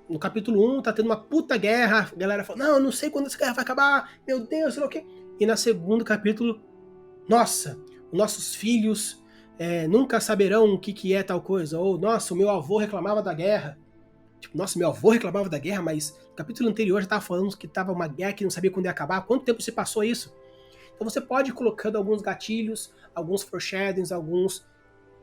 Speaker 1: no capítulo 1 tá tendo uma puta guerra, a galera fala, não, eu não sei quando essa guerra vai acabar, meu Deus, sei lá o quê. E no segundo capítulo, nossa, nossos filhos nunca saberão o que é tal coisa, ou, nossa, o meu avô reclamava da guerra. Tipo, nossa, meu avô reclamava da guerra, mas no capítulo anterior já tava falando que tava uma guerra que não sabia quando ia acabar, quanto tempo se passou isso? Então você pode ir colocando alguns gatilhos, alguns foreshadowings, alguns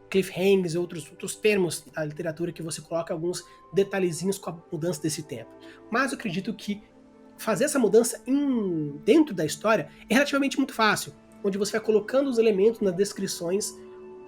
Speaker 1: cliffhangers e outros termos da literatura que você coloca alguns detalhezinhos com a mudança desse tempo. Mas eu acredito que fazer essa mudança dentro da história é relativamente muito fácil, onde você vai colocando os elementos nas descrições,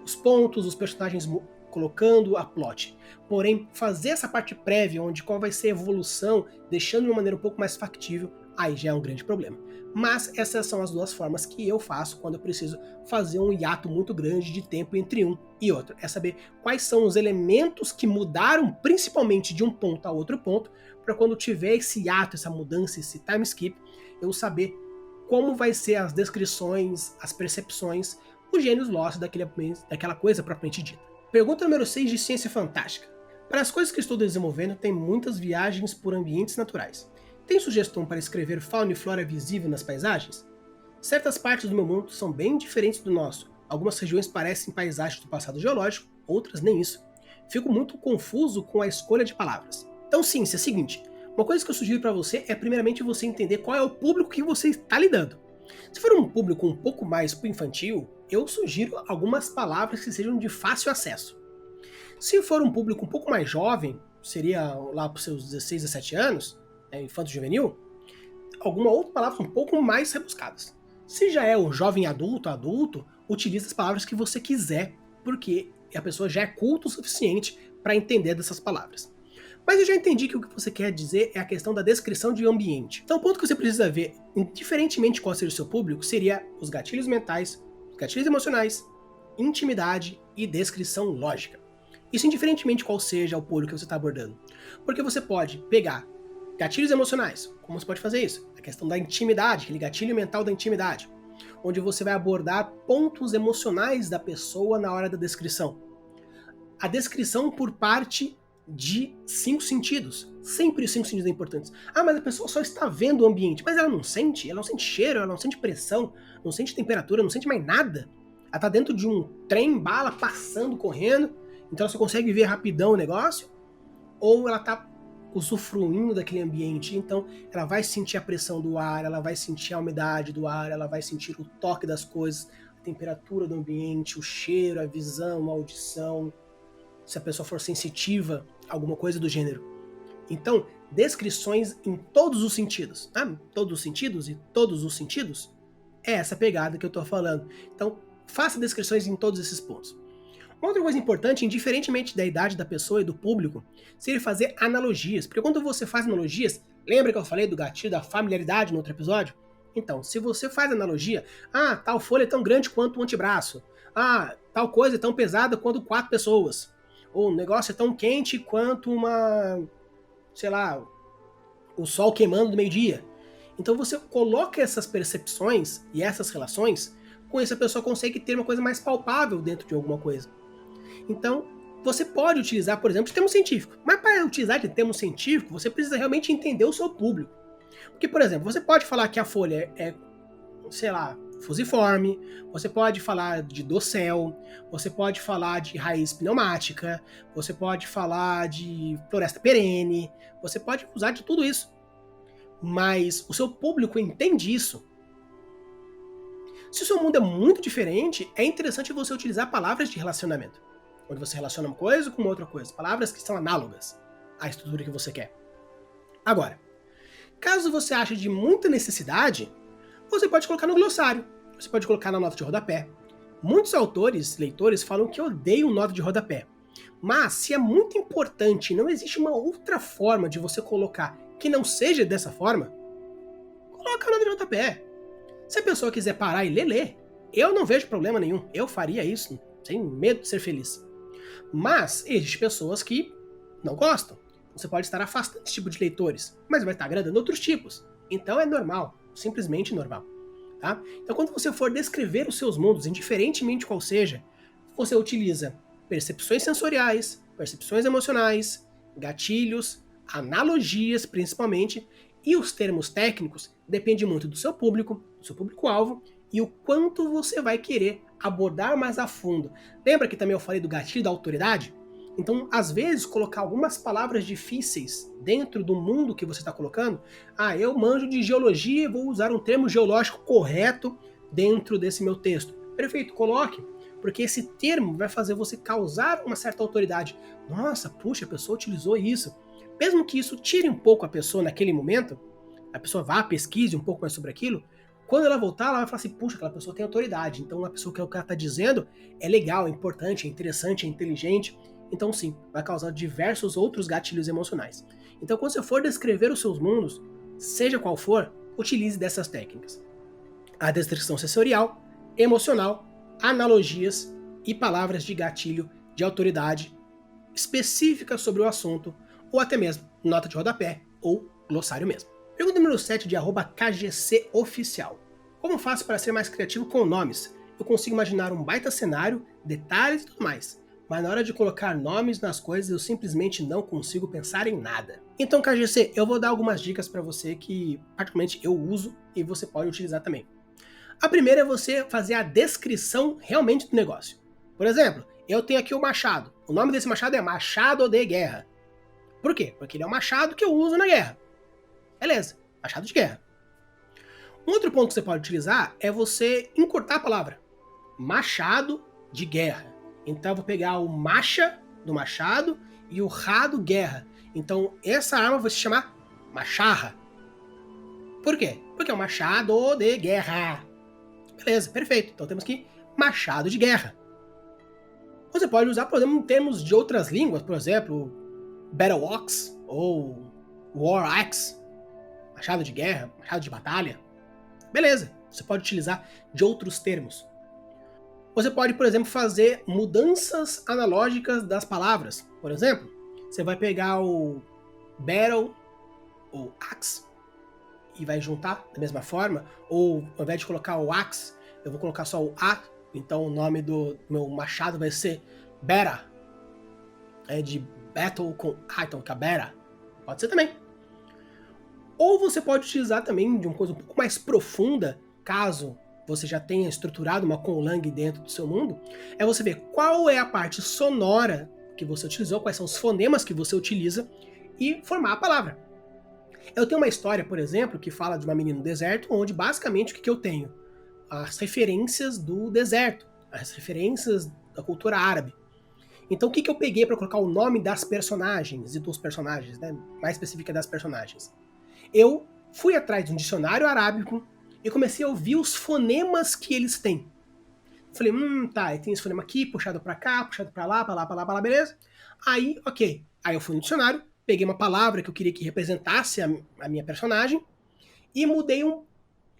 Speaker 1: os pontos, os personagens colocando a plot. Porém, fazer essa parte prévia, onde qual vai ser a evolução, deixando de uma maneira um pouco mais factível, aí já é um grande problema. Mas essas são as duas formas que eu faço quando eu preciso fazer um hiato muito grande de tempo entre um e outro. É saber quais são os elementos que mudaram principalmente de um ponto a outro ponto, para quando tiver esse hiato, essa mudança, esse time skip, eu saber como vai ser as descrições, as percepções, os gênios lost daquela coisa propriamente dita. Pergunta número 6 de Ciência Fantástica. Para as coisas que estou desenvolvendo, tem muitas viagens por ambientes naturais. Tem sugestão para escrever fauna e flora visível nas paisagens? Certas partes do meu mundo são bem diferentes do nosso. Algumas regiões parecem paisagens do passado geológico, outras nem isso. Fico muito confuso com a escolha de palavras. Então, sim, é o seguinte. Uma coisa que eu sugiro para você é primeiramente você entender qual é o público que você está lidando. Se for um público um pouco mais infantil, eu sugiro algumas palavras que sejam de fácil acesso. Se for um público um pouco mais jovem, seria lá para os seus 16, 17 anos, infanto-juvenil, alguma outra palavra um pouco mais rebuscadas. Se já é o jovem adulto, utilize as palavras que você quiser, porque a pessoa já é culta o suficiente para entender dessas palavras. Mas eu já entendi que o que você quer dizer é a questão da descrição de ambiente. Então o ponto que você precisa ver, indiferentemente de qual seja o seu público, seria os gatilhos mentais, os gatilhos emocionais, intimidade e descrição lógica. Isso indiferentemente de qual seja o público que você está abordando. Porque você pode pegar gatilhos emocionais. Como você pode fazer isso? A questão da intimidade, aquele gatilho mental da intimidade, onde você vai abordar pontos emocionais da pessoa na hora da descrição. A descrição por parte de 5 sentidos. Sempre os 5 sentidos importantes. Ah, mas a pessoa só está vendo o ambiente. Mas ela não sente cheiro, ela não sente pressão, não sente temperatura, não sente mais nada. Ela está dentro de um trem, bala, passando, correndo, então ela só consegue ver rapidão o negócio, ou ela está usufruindo daquele ambiente, então ela vai sentir a pressão do ar, ela vai sentir a umidade do ar, ela vai sentir o toque das coisas, a temperatura do ambiente, o cheiro, a visão, a audição, se a pessoa for sensitiva, alguma coisa do gênero. Então, descrições em todos os sentidos, tá? Todos os sentidos e todos os sentidos, é essa pegada que eu tô falando. Então, faça descrições em todos esses pontos. Uma outra coisa importante, indiferentemente da idade da pessoa e do público, seria fazer analogias. Porque quando você faz analogias, lembra que eu falei do gatilho da familiaridade no outro episódio? Então, se você faz analogia, tal folha é tão grande quanto um antebraço. Tal coisa é tão pesada quanto 4 pessoas. Ou o negócio é tão quente quanto o sol queimando do meio-dia. Então você coloca essas percepções e essas relações, com isso a pessoa consegue ter uma coisa mais palpável dentro de alguma coisa. Então, você pode utilizar, por exemplo, de termo científico. Mas para utilizar de termo científico, você precisa realmente entender o seu público. Porque, por exemplo, você pode falar que a folha é fusiforme, você pode falar de dossel, você pode falar de raiz pneumática, você pode falar de floresta perene, você pode usar de tudo isso. Mas o seu público entende isso. Se o seu mundo é muito diferente, é interessante você utilizar palavras de relacionamento, onde você relaciona uma coisa com outra coisa, palavras que são análogas à estrutura que você quer. Agora, caso você ache de muita necessidade, você pode colocar no glossário, você pode colocar na nota de rodapé. Muitos leitores, falam que odeiam nota de rodapé. Mas, se é muito importante e não existe uma outra forma de você colocar que não seja dessa forma, coloca a nota de rodapé. Se a pessoa quiser parar e ler. Eu não vejo problema nenhum. Eu faria isso, sem medo de ser feliz. Mas, existem pessoas que não gostam. Você pode estar afastando esse tipo de leitores, mas vai estar agradando outros tipos. Então é normal. Simplesmente normal, tá? Então quando você for descrever os seus mundos, indiferentemente qual seja, você utiliza percepções sensoriais, percepções emocionais, gatilhos, analogias principalmente, e os termos técnicos dependem muito do seu público-alvo e o quanto você vai querer abordar mais a fundo. Lembra que também eu falei do gatilho da autoridade? Então, às vezes, colocar algumas palavras difíceis dentro do mundo que você está colocando, eu manjo de geologia e vou usar um termo geológico correto dentro desse meu texto. Perfeito, coloque, porque esse termo vai fazer você causar uma certa autoridade. Nossa, puxa, a pessoa utilizou isso. Mesmo que isso tire um pouco a pessoa naquele momento, a pessoa vá, pesquise um pouco mais sobre aquilo, quando ela voltar, ela vai falar assim, puxa, aquela pessoa tem autoridade. Então, a pessoa que ela está dizendo é legal, é importante, é interessante, é inteligente. Então sim, vai causar diversos outros gatilhos emocionais. Então quando você for descrever os seus mundos, seja qual for, utilize dessas técnicas. A descrição sensorial, emocional, analogias e palavras de gatilho de autoridade específicas sobre o assunto, ou até mesmo nota de rodapé ou glossário mesmo. Pergunta número 7 de @kgcoficial. Como faço para ser mais criativo com nomes? Eu consigo imaginar um baita cenário, detalhes e tudo mais. Mas na hora de colocar nomes nas coisas, eu simplesmente não consigo pensar em nada. Então, KGC, eu vou dar algumas dicas para você que, particularmente, eu uso e você pode utilizar também. A primeira é você fazer a descrição realmente do negócio. Por exemplo, eu tenho aqui o machado. O nome desse machado é Machado de Guerra. Por quê? Porque ele é um machado que eu uso na guerra. Beleza, machado de guerra. Um outro ponto que você pode utilizar é você encurtar a palavra. machado de guerra. Então eu vou pegar o macha do machado e o ra do guerra. Então essa arma vai se chamar macharra. Por quê? Porque é um machado de guerra. Beleza, perfeito. Então temos aqui machado de guerra. Você pode usar, por exemplo, em termos de outras línguas, por exemplo, Battle Axe ou War Axe, machado de guerra, machado de batalha. Beleza, você pode utilizar de outros termos. Você pode, por exemplo, fazer mudanças analógicas das palavras. Por exemplo, você vai pegar o Battle ou Axe e vai juntar da mesma forma, ou ao invés de colocar o Axe, eu vou colocar só o A, então o nome do meu machado vai ser Bera. É de Battle com A, então fica Bera. Pode ser também. Ou você pode utilizar também de uma coisa um pouco mais profunda, caso você já tenha estruturado uma conlang dentro do seu mundo, é você ver qual é a parte sonora que você utilizou, quais são os fonemas que você utiliza e formar a palavra. Eu tenho uma história, por exemplo, que fala de uma menina no deserto, onde basicamente o que eu tenho? As referências do deserto, as referências da cultura árabe. Então o que eu peguei para colocar o nome das personagens e dos personagens, né? Mais específica das personagens? Eu fui atrás de um dicionário arábico e comecei a ouvir os fonemas que eles têm. Falei, tá, tem esse fonema aqui, puxado pra cá, puxado pra lá, beleza? Aí, ok. Aí eu fui no dicionário, peguei uma palavra que eu queria que representasse a minha personagem e mudei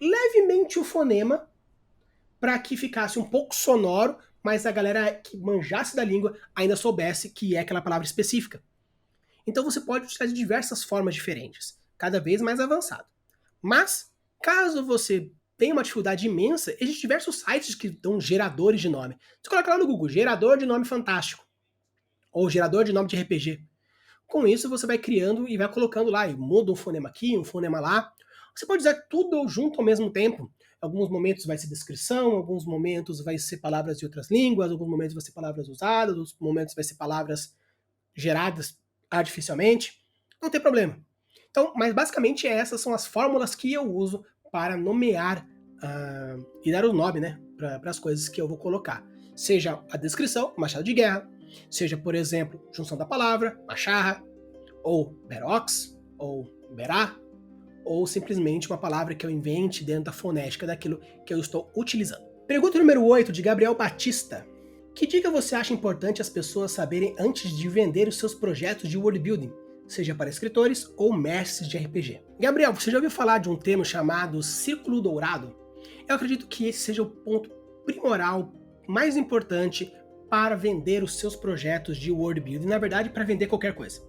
Speaker 1: levemente o fonema para que ficasse um pouco sonoro, mas a galera que manjasse da língua ainda soubesse que é aquela palavra específica. Então você pode utilizar de diversas formas diferentes, cada vez mais avançado. Mas, caso você tenha uma dificuldade imensa, existem diversos sites que dão geradores de nome. Você coloca lá no Google, gerador de nome fantástico, ou gerador de nome de RPG. Com isso você vai criando e vai colocando lá, e muda um fonema aqui, um fonema lá. Você pode usar tudo junto ao mesmo tempo. Alguns momentos vai ser descrição, alguns momentos vai ser palavras de outras línguas, alguns momentos vai ser palavras usadas, outros momentos vai ser palavras geradas artificialmente. Não tem problema. Então, mas basicamente essas são as fórmulas que eu uso para nomear e dar o nome, né, para as coisas que eu vou colocar. Seja a descrição, machado de guerra, seja, por exemplo, junção da palavra, macharra, ou berox, ou berá, ou simplesmente uma palavra que eu invente dentro da fonética daquilo que eu estou utilizando. Pergunta número 8, de Gabriel Batista. Que dica você acha importante as pessoas saberem antes de vender os seus projetos de world building, seja para escritores ou mestres de RPG? Gabriel, você já ouviu falar de um termo chamado círculo dourado? Eu acredito que esse seja o ponto primoral mais importante para vender os seus projetos de world building, na verdade, para vender qualquer coisa.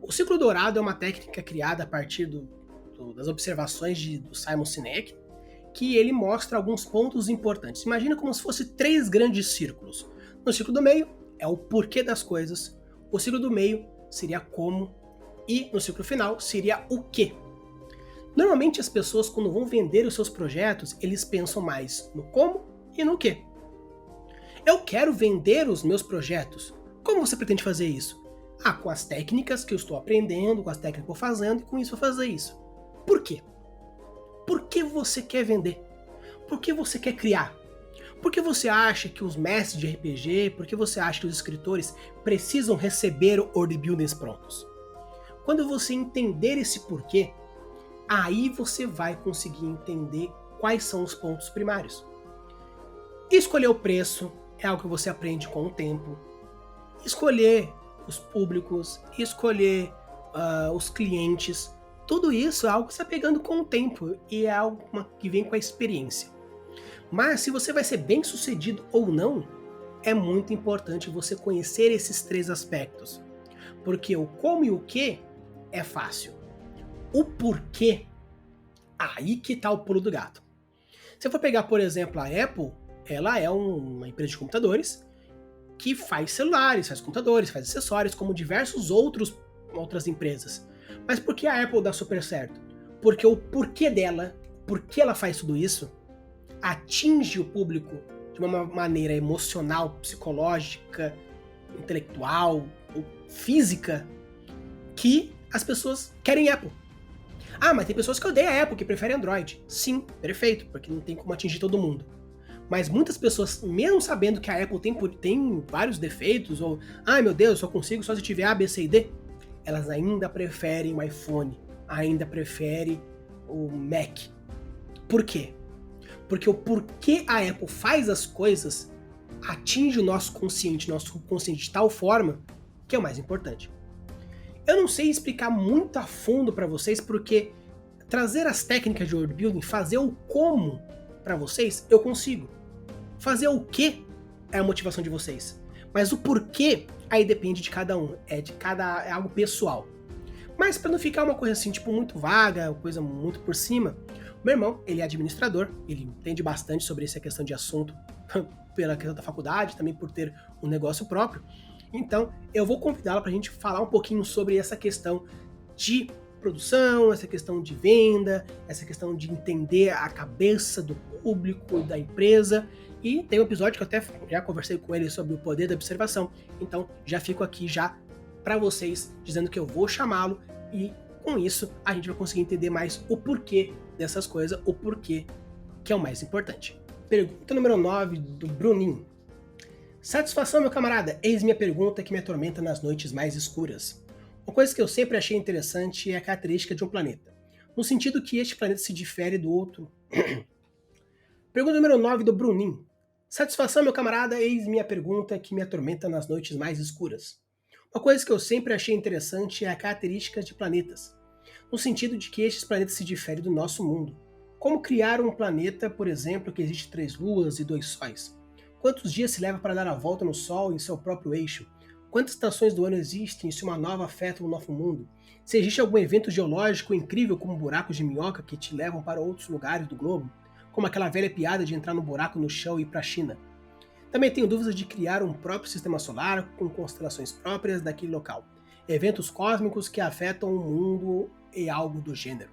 Speaker 1: O círculo dourado é uma técnica criada a partir das observações do Simon Sinek, que ele mostra alguns pontos importantes. Imagina como se fosse 3 grandes círculos. No círculo do meio é o porquê das coisas, o círculo do meio seria como, e no círculo final seria o quê. Normalmente as pessoas, quando vão vender os seus projetos, eles pensam mais no como e no quê. Eu quero vender os meus projetos. Como você pretende fazer isso? Com as técnicas que eu estou aprendendo, com as técnicas que eu estou fazendo, e com isso eu vou fazer isso. Por quê? Por que você quer vender? Por que você quer criar? Por que você acha que os mestres de RPG, por que você acha que os escritores precisam receber world buildings prontos? Quando você entender esse porquê, aí você vai conseguir entender quais são os pontos primários. Escolher o preço é algo que você aprende com o tempo. Escolher os públicos, escolher os clientes, tudo isso é algo que você está pegando com o tempo e é algo que vem com a experiência. Mas se você vai ser bem sucedido ou não, é muito importante você conhecer esses 3 aspectos. Porque o como e o que é fácil. O porquê, aí que está o pulo do gato. Se eu for pegar, por exemplo, a Apple, ela é uma empresa de computadores que faz celulares, faz computadores, faz acessórios, como diversos outras empresas. Mas por que a Apple dá super certo? Porque o porquê dela, por que ela faz tudo isso, atinge o público de uma maneira emocional, psicológica, intelectual ou física, que as pessoas querem Apple. Mas tem pessoas que odeiam a Apple, que preferem Android. Sim, perfeito, porque não tem como atingir todo mundo. Mas muitas pessoas, mesmo sabendo que a Apple tem vários defeitos, ou, ai meu Deus, só consigo só se tiver A, B, C e D, elas ainda preferem o iPhone, ainda preferem o Mac. Por quê? Porque o porquê a Apple faz as coisas atinge o nosso consciente, nosso subconsciente de tal forma que é o mais importante. Eu não sei explicar muito a fundo para vocês, porque trazer as técnicas de world building, fazer o como para vocês, eu consigo. Fazer o que é a motivação de vocês. Mas o porquê, aí depende de cada um, é algo pessoal. Mas para não ficar uma coisa assim, tipo, muito vaga, uma coisa muito por cima, o meu irmão, ele é administrador, ele entende bastante sobre essa questão de assunto pela questão da faculdade, também por ter um negócio próprio. Então, eu vou convidá-lo para a gente falar um pouquinho sobre essa questão de produção, essa questão de venda, essa questão de entender a cabeça do público, da empresa. E tem um episódio que eu até já conversei com ele sobre o poder da observação. Então, já fico aqui já para vocês, dizendo que eu vou chamá-lo e com isso a gente vai conseguir entender mais o porquê dessas coisas, o porquê que é o mais importante. Pergunta número 9 do Bruninho. Satisfação, meu camarada, eis minha pergunta que me atormenta nas noites mais escuras. Uma coisa que eu sempre achei interessante é a característica de um planeta, no sentido que este planeta se difere do outro. Pergunta número 9 do Bruninho. Satisfação, meu camarada, eis minha pergunta que me atormenta nas noites mais escuras. Uma coisa que eu sempre achei interessante é a característica de planetas, no sentido de que estes planetas se diferem do nosso mundo. Como criar um planeta, por exemplo, que existe 3 luas e 2 sóis? Quantos dias se leva para dar a volta no Sol em seu próprio eixo? Quantas estações do ano existem se uma nova afeta o nosso mundo? Se existe algum evento geológico incrível como buracos de minhoca que te levam para outros lugares do globo? Como aquela velha piada de entrar no buraco no chão e ir para a China? Também tenho dúvidas de criar um próprio sistema solar com constelações próprias daquele local. Eventos cósmicos que afetam o mundo e algo do gênero.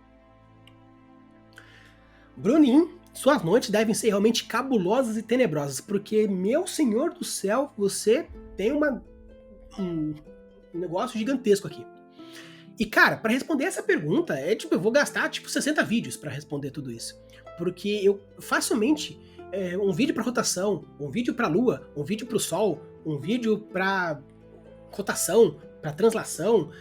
Speaker 1: Bruninho, suas noites devem ser realmente cabulosas e tenebrosas, porque, meu senhor do céu, você tem um negócio gigantesco aqui. E, cara, para responder essa pergunta, eu vou gastar 60 vídeos para responder tudo isso. Porque eu facilmente, um vídeo para rotação, um vídeo para lua, um vídeo para o sol, um vídeo para rotação, para translação,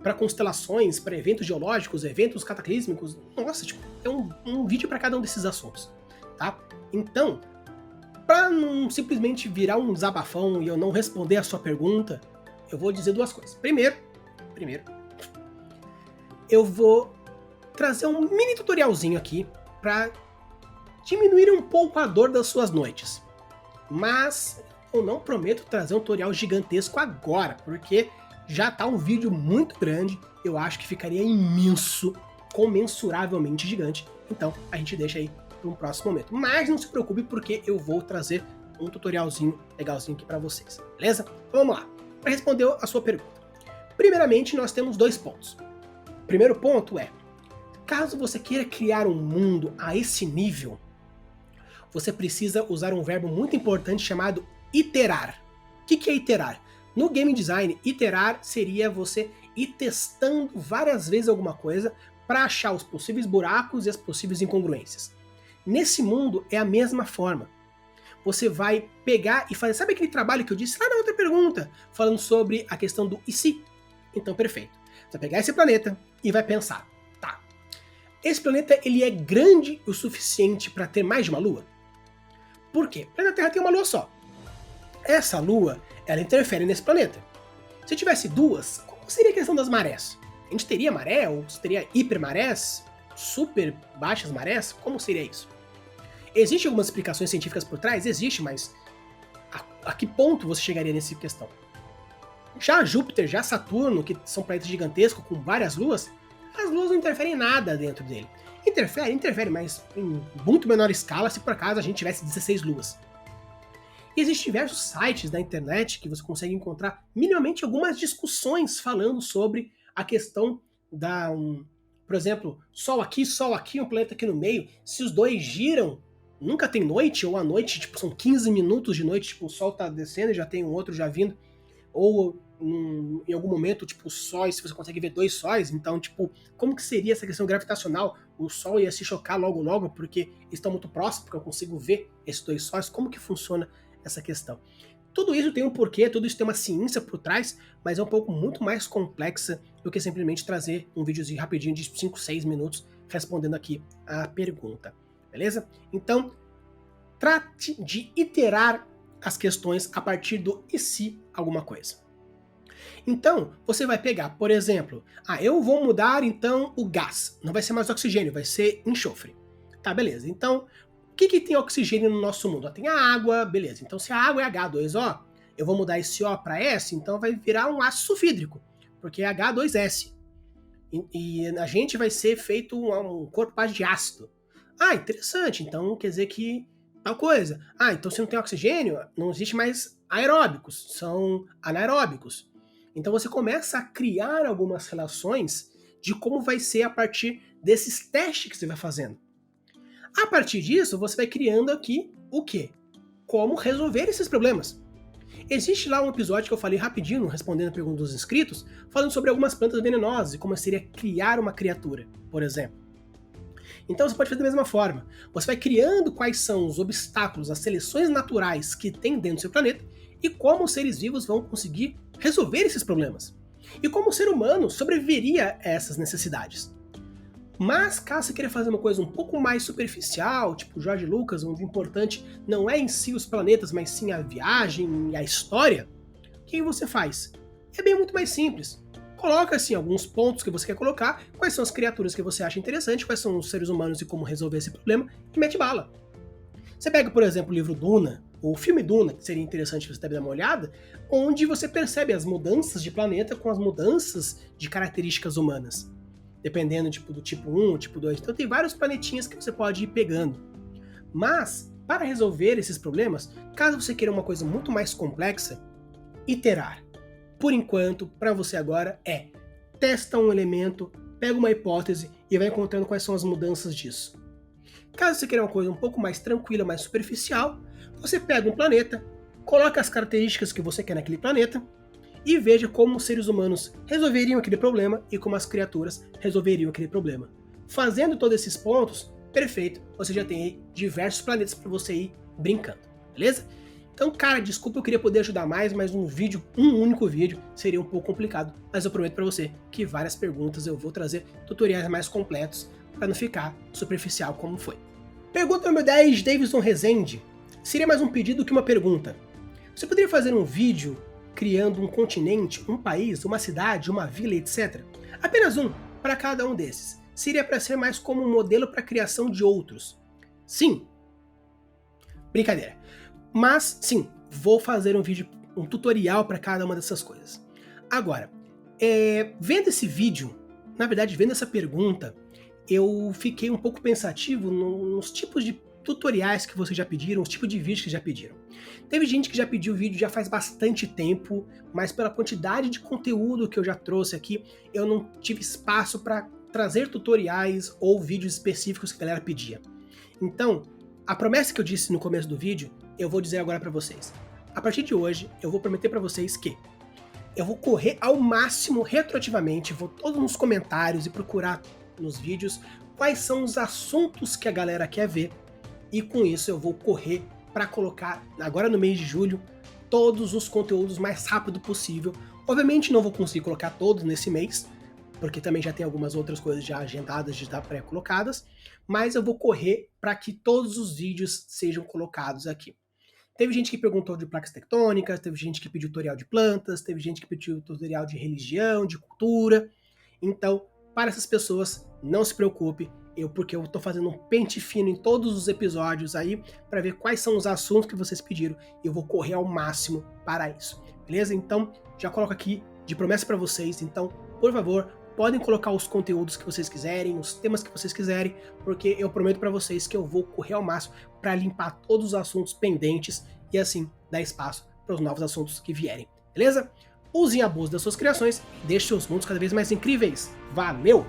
Speaker 1: para constelações, para eventos geológicos, eventos cataclísmicos. Nossa, é um vídeo para cada um desses assuntos, tá? Então, para não simplesmente virar um desabafão e eu não responder a sua pergunta, eu vou dizer duas coisas. Primeiro, eu vou trazer um mini tutorialzinho aqui para diminuir um pouco a dor das suas noites. Mas eu não prometo trazer um tutorial gigantesco agora, porque já tá um vídeo muito grande, eu acho que ficaria imenso, comensuravelmente gigante, então a gente deixa aí para um próximo momento. Mas não se preocupe, porque eu vou trazer um tutorialzinho legalzinho aqui para vocês, beleza? Então vamos lá, para responder a sua pergunta. Primeiramente, nós temos 2 pontos. O primeiro ponto é, caso você queira criar um mundo a esse nível, você precisa usar um verbo muito importante chamado iterar. O que é iterar? No game design, iterar seria você ir testando várias vezes alguma coisa para achar os possíveis buracos e as possíveis incongruências. Nesse mundo é a mesma forma. Você vai pegar e fazer, sabe aquele trabalho que eu disse lá na outra pergunta, falando sobre a questão do e se? Então, perfeito. Você vai pegar esse planeta e vai pensar, tá, esse planeta ele é grande o suficiente para ter mais de uma lua? Por quê? O planeta Terra tem uma lua só. Essa lua, ela interfere nesse planeta. Se tivesse 2, como seria a questão das marés? A gente teria maré, ou teria hipermarés, super baixas marés? Como seria isso? Existem algumas explicações científicas por trás? Existe, mas a que ponto você chegaria nessa questão? Já Júpiter, já Saturno, que são planetas gigantescos com várias luas, as luas não interferem em nada dentro dele. Interfere, mas em muito menor escala se por acaso a gente tivesse 16 luas. E existem diversos sites da internet que você consegue encontrar minimamente algumas discussões falando sobre a questão da, por exemplo, Sol aqui, um planeta aqui no meio, se os dois giram, nunca tem noite, ou a noite, são 15 minutos de noite, o Sol tá descendo e já tem um outro já vindo, ou em algum momento, sóis, se você consegue ver 2 sóis, então, como que seria essa questão gravitacional? o Sol ia se chocar logo logo, porque eles estão muito próximos, porque eu consigo ver esses dois sóis, como que funciona essa questão. Tudo isso tem um porquê, tudo isso tem uma ciência por trás, mas é um pouco muito mais complexa do que simplesmente trazer um videozinho rapidinho de 5, 6 minutos respondendo aqui a pergunta, beleza? Então, trate de iterar as questões a partir do e se alguma coisa. Então, você vai pegar, por exemplo, eu vou mudar então o gás, não vai ser mais oxigênio, vai ser enxofre. Tá, beleza. Então, o que tem oxigênio no nosso mundo? Tem a água, beleza. Então, se a água é H2O, eu vou mudar esse O para S, então vai virar um ácido sulfídrico, porque é H2S. E a gente vai ser feito um corpo base de ácido. Interessante, então quer dizer que tal coisa. Então se não tem oxigênio, não existe mais aeróbicos, são anaeróbicos. Então você começa a criar algumas relações de como vai ser a partir desses testes que você vai fazendo. A partir disso, você vai criando aqui o quê? Como resolver esses problemas. Existe lá um episódio que eu falei rapidinho, respondendo a pergunta dos inscritos, falando sobre algumas plantas venenosas e como seria criar uma criatura, por exemplo. Então você pode fazer da mesma forma. Você vai criando quais são os obstáculos, as seleções naturais que tem dentro do seu planeta e como os seres vivos vão conseguir resolver esses problemas. E como o ser humano sobreviveria a essas necessidades. Mas caso você queira fazer uma coisa um pouco mais superficial, tipo George Lucas, onde o importante não é em si os planetas, mas sim a viagem e a história, o que você faz? É bem muito mais simples. Coloca assim alguns pontos que você quer colocar, quais são as criaturas que você acha interessante, quais são os seres humanos e como resolver esse problema, e mete bala. Você pega, por exemplo, o livro Duna, ou o filme Duna, que seria interessante você dar uma olhada, onde você percebe as mudanças de planeta com as mudanças de características humanas. Dependendo do tipo 1, tipo 2. Então tem vários planetinhas que você pode ir pegando. Mas, para resolver esses problemas, caso você queira uma coisa muito mais complexa, iterar. Por enquanto, para você agora testa um elemento, pega uma hipótese e vai encontrando quais são as mudanças disso. Caso você queira uma coisa um pouco mais tranquila, mais superficial, você pega um planeta, coloca as características que você quer naquele planeta, e veja como os seres humanos resolveriam aquele problema e como as criaturas resolveriam aquele problema. Fazendo todos esses pontos, perfeito, você já tem aí diversos planetas para você ir brincando, beleza? Então, cara, desculpa, eu queria poder ajudar mais, mas um único vídeo, seria um pouco complicado, mas eu prometo para você que várias perguntas eu vou trazer tutoriais mais completos para não ficar superficial como foi. Pergunta número 10, Davidson Rezende. Seria mais um pedido que uma pergunta. Você poderia fazer um vídeo criando um continente, um país, uma cidade, uma vila, etc. Apenas um para cada um desses. Seria para ser mais como um modelo para a criação de outros. Sim. Brincadeira. Mas, sim, vou fazer um vídeo, um tutorial para cada uma dessas coisas. Agora, vendo esse vídeo, na verdade, vendo essa pergunta, eu fiquei um pouco pensativo nos tipos de tutoriais que vocês já pediram, os tipos de vídeos que já pediram. Teve gente que já pediu vídeo já faz bastante tempo, mas pela quantidade de conteúdo que eu já trouxe aqui, eu não tive espaço para trazer tutoriais ou vídeos específicos que a galera pedia. Então, a promessa que eu disse no começo do vídeo, eu vou dizer agora para vocês. A partir de hoje, eu vou prometer para vocês que eu vou correr ao máximo retroativamente, vou todos nos comentários e procurar nos vídeos quais são os assuntos que a galera quer ver, e com isso eu vou correr para colocar, agora no mês de julho, todos os conteúdos mais rápido possível. Obviamente não vou conseguir colocar todos nesse mês, porque também já tem algumas outras coisas já agendadas, já pré-colocadas, mas eu vou correr para que todos os vídeos sejam colocados aqui. Teve gente que perguntou de placas tectônicas, teve gente que pediu tutorial de plantas, teve gente que pediu tutorial de religião, de cultura. Então, para essas pessoas, não se preocupe, porque eu tô fazendo um pente fino em todos os episódios aí, para ver quais são os assuntos que vocês pediram, e eu vou correr ao máximo para isso, beleza? Então, já coloco aqui de promessa para vocês, então, por favor, podem colocar os conteúdos que vocês quiserem, os temas que vocês quiserem, porque eu prometo para vocês que eu vou correr ao máximo para limpar todos os assuntos pendentes e assim dar espaço para os novos assuntos que vierem, beleza? Usem a abuse das suas criações, deixem seus mundos cada vez mais incríveis. Valeu!